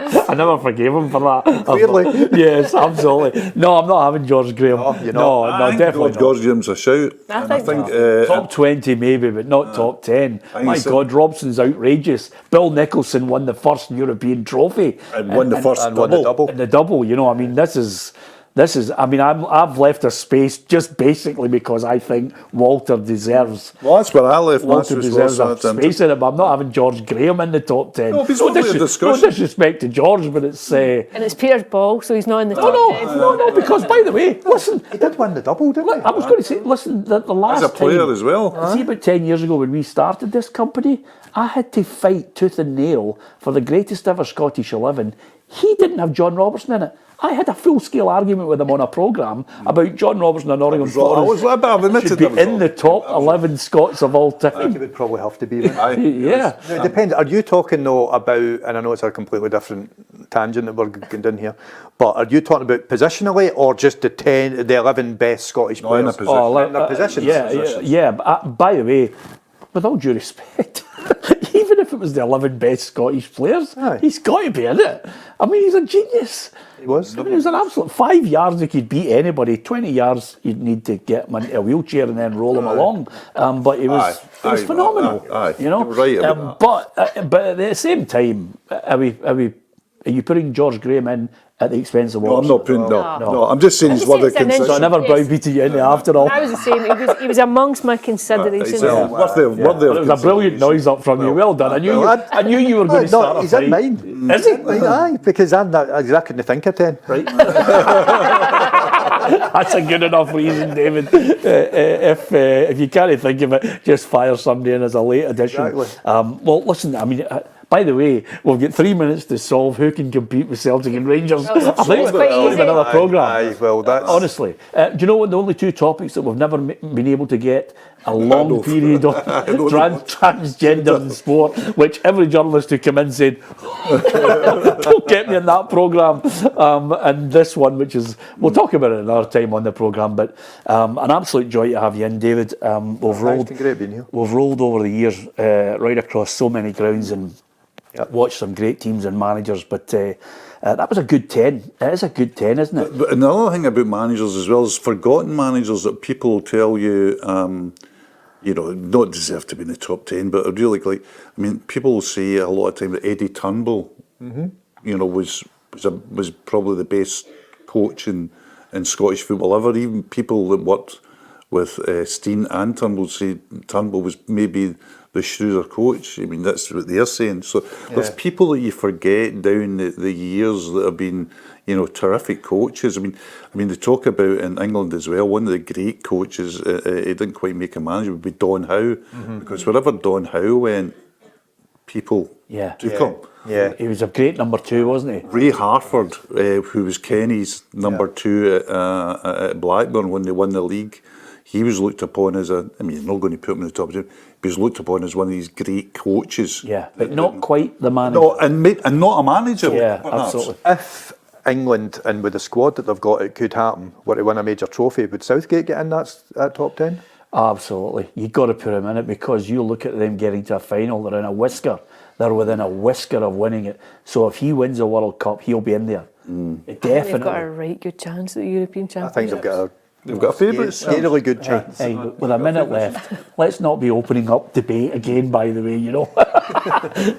I never forgave him for that. Clearly. Yes, absolutely. No, I'm not having George Graham. No, you're no, not. no, I think definitely not. George Graham's a shout. I think Top 20 maybe, but not top 10. My so. God, Robson's outrageous. Bill Nicholson won the first European trophy. And won the first and won the double. And the double, you know, I mean, this is, I mean, I've left a space just basically because I think Walter deserves. Well, that's where I left. Walter deserves a space in it, but I'm not having George Graham in the top 10. No, he's worthy of no discussion. disrespect to George, but it's. And it's Peter's ball, so he's not in the top 10. No, because by the way, listen, He did win the double, didn't he? I was going to say, listen, the last As a player time, as well. see, about 10 years ago when we started this company, I had to fight tooth and nail for the greatest ever Scottish 11. He didn't have John Robertson in it. I had a full-scale argument with him on a programme about John Robertson and Nottingham Forest should be in the top 11 Scots of all I think time. he would probably have to be. Wouldn't he? Yeah. Now, it depends. Are you talking though about, and I know it's a completely different tangent that we're going down here, but are you talking about positionally or just the 11 best Scottish No, in a players? position. In their positions. Yeah. But, by the way, with all due respect, even if it was the 11 best Scottish players, Aye. he's got to be in it. I mean, he's a genius. He was. I mean, he was an absolute 5 yards. He could beat anybody. 20 yards, you'd need to get him into a wheelchair and then roll him along. But he was phenomenal. You know, right about but at the same time, are you putting George Graham in at the expense of No, I'm Watson? not putting No. no. I'm just saying he's worth of It's an So I consideration. never browbeated you into after all. I was the same. He was amongst my considerations. Worth of But it was a brilliant noise up from you. Well done. I knew you were going to start. He's a in fight. mine. Is he? Aye, because I'm not, I couldn't think of 10. Right. That's a good enough reason, David. If you can't think of it, just fire somebody in as a late addition. Exactly. Well, listen, I mean, by the way, we've got 3 minutes to solve who can compete with Celtic and Rangers. Well, I think it's we've quite got easy. another programme. Aye, well, that's... Honestly, do you know what the only two topics that we've never been able to get a long period of transgender in sport, which every journalist who came in said, don't get me in that programme. And this one, which is, we'll talk about it another time on the programme, but an absolute joy to have you in, David. It's been great being here. We've rolled over the years right across so many grounds and watched some great teams and managers, but that was a good 10. It is a good 10, isn't it? But another thing about managers as well is forgotten managers that people tell you, not deserve to be in the top 10, but are really like, I mean, people say a lot of time that Eddie Turnbull, was probably the best coach in Scottish football ever. Even people that worked with Steen and Turnbull say Turnbull was maybe the shrewder coach. I mean, that's what they're saying. So there's people that you forget down the years that have been, terrific coaches. I mean, they talk about in England as well, one of the great coaches, he didn't quite make a manager, would be Don Howe. Because wherever Don Howe went, people took him. Yeah. He was a great number 2, wasn't he? Ray Harford, who was Kenny's number 2 at Blackburn when they won the league, he was looked upon as you're not going to put him in the top 10, but he was looked upon as one of these great coaches. Yeah, but not quite the manager. No, and not a manager. Yeah, perhaps. absolutely. If England, and with the squad that they've got, it could happen, were to win a major trophy. Would Southgate get in that top 10? Absolutely. You've got to put him in it, because you look at them getting to a final, they're in a whisker. They're within a whisker of winning it. So if he wins a World Cup, he'll be in there. Definitely. They've got a right good chance at the European I think Championship. they've got a favourite, scarily good chance. Hey, with a minute left, let's not be opening up debate again, by the way, you know.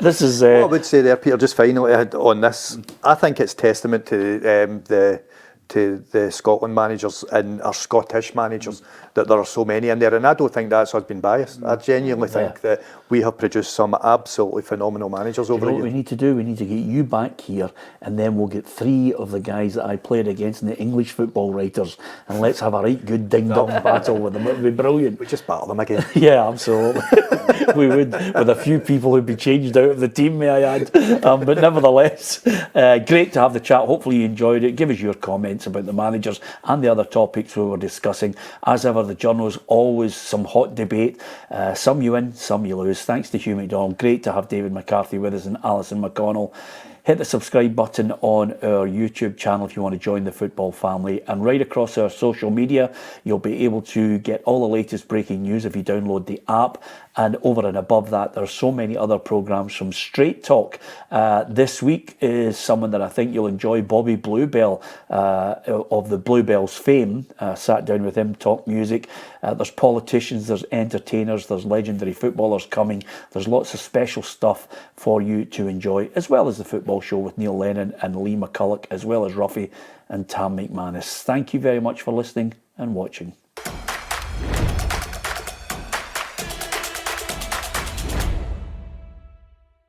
This is... What I would say there, Peter, just finally on this, I think it's testament to the Scotland managers and our Scottish managers that there are so many in there, and I don't think that's us being biased. I genuinely think that we have produced some absolutely phenomenal managers over You know the what we years. need to do? We need to get you back here, and then we'll get 3 of the guys that I played against in the English football writers, and let's have a right good ding-dong battle with them. It would be brilliant. We just battle them again. Yeah, absolutely. We would, with a few people who'd be changed out of the team, may I add. But nevertheless, great to have the chat. Hopefully you enjoyed it. Give us your comments about the managers and the other topics we were discussing. As ever, the Journos, always some hot debate. Some you win, some you lose. Thanks to Hugh McDonald. Great to have David McCarthy with us and Alison McConnell. Hit the subscribe button on our YouTube channel if you want to join the football family. And right across our social media, you'll be able to get all the latest breaking news if you download the app. And over and above that, there are so many other programmes from Straight Talk. This week is someone that I think you'll enjoy, Bobby Bluebell, of the Bluebells fame. Sat down with him, talk music. There's politicians, there's entertainers, there's legendary footballers coming. There's lots of special stuff for you to enjoy, as well as the football show with Neil Lennon and Lee McCulloch, as well as Ruffy and Tam McManus. Thank you very much for listening and watching.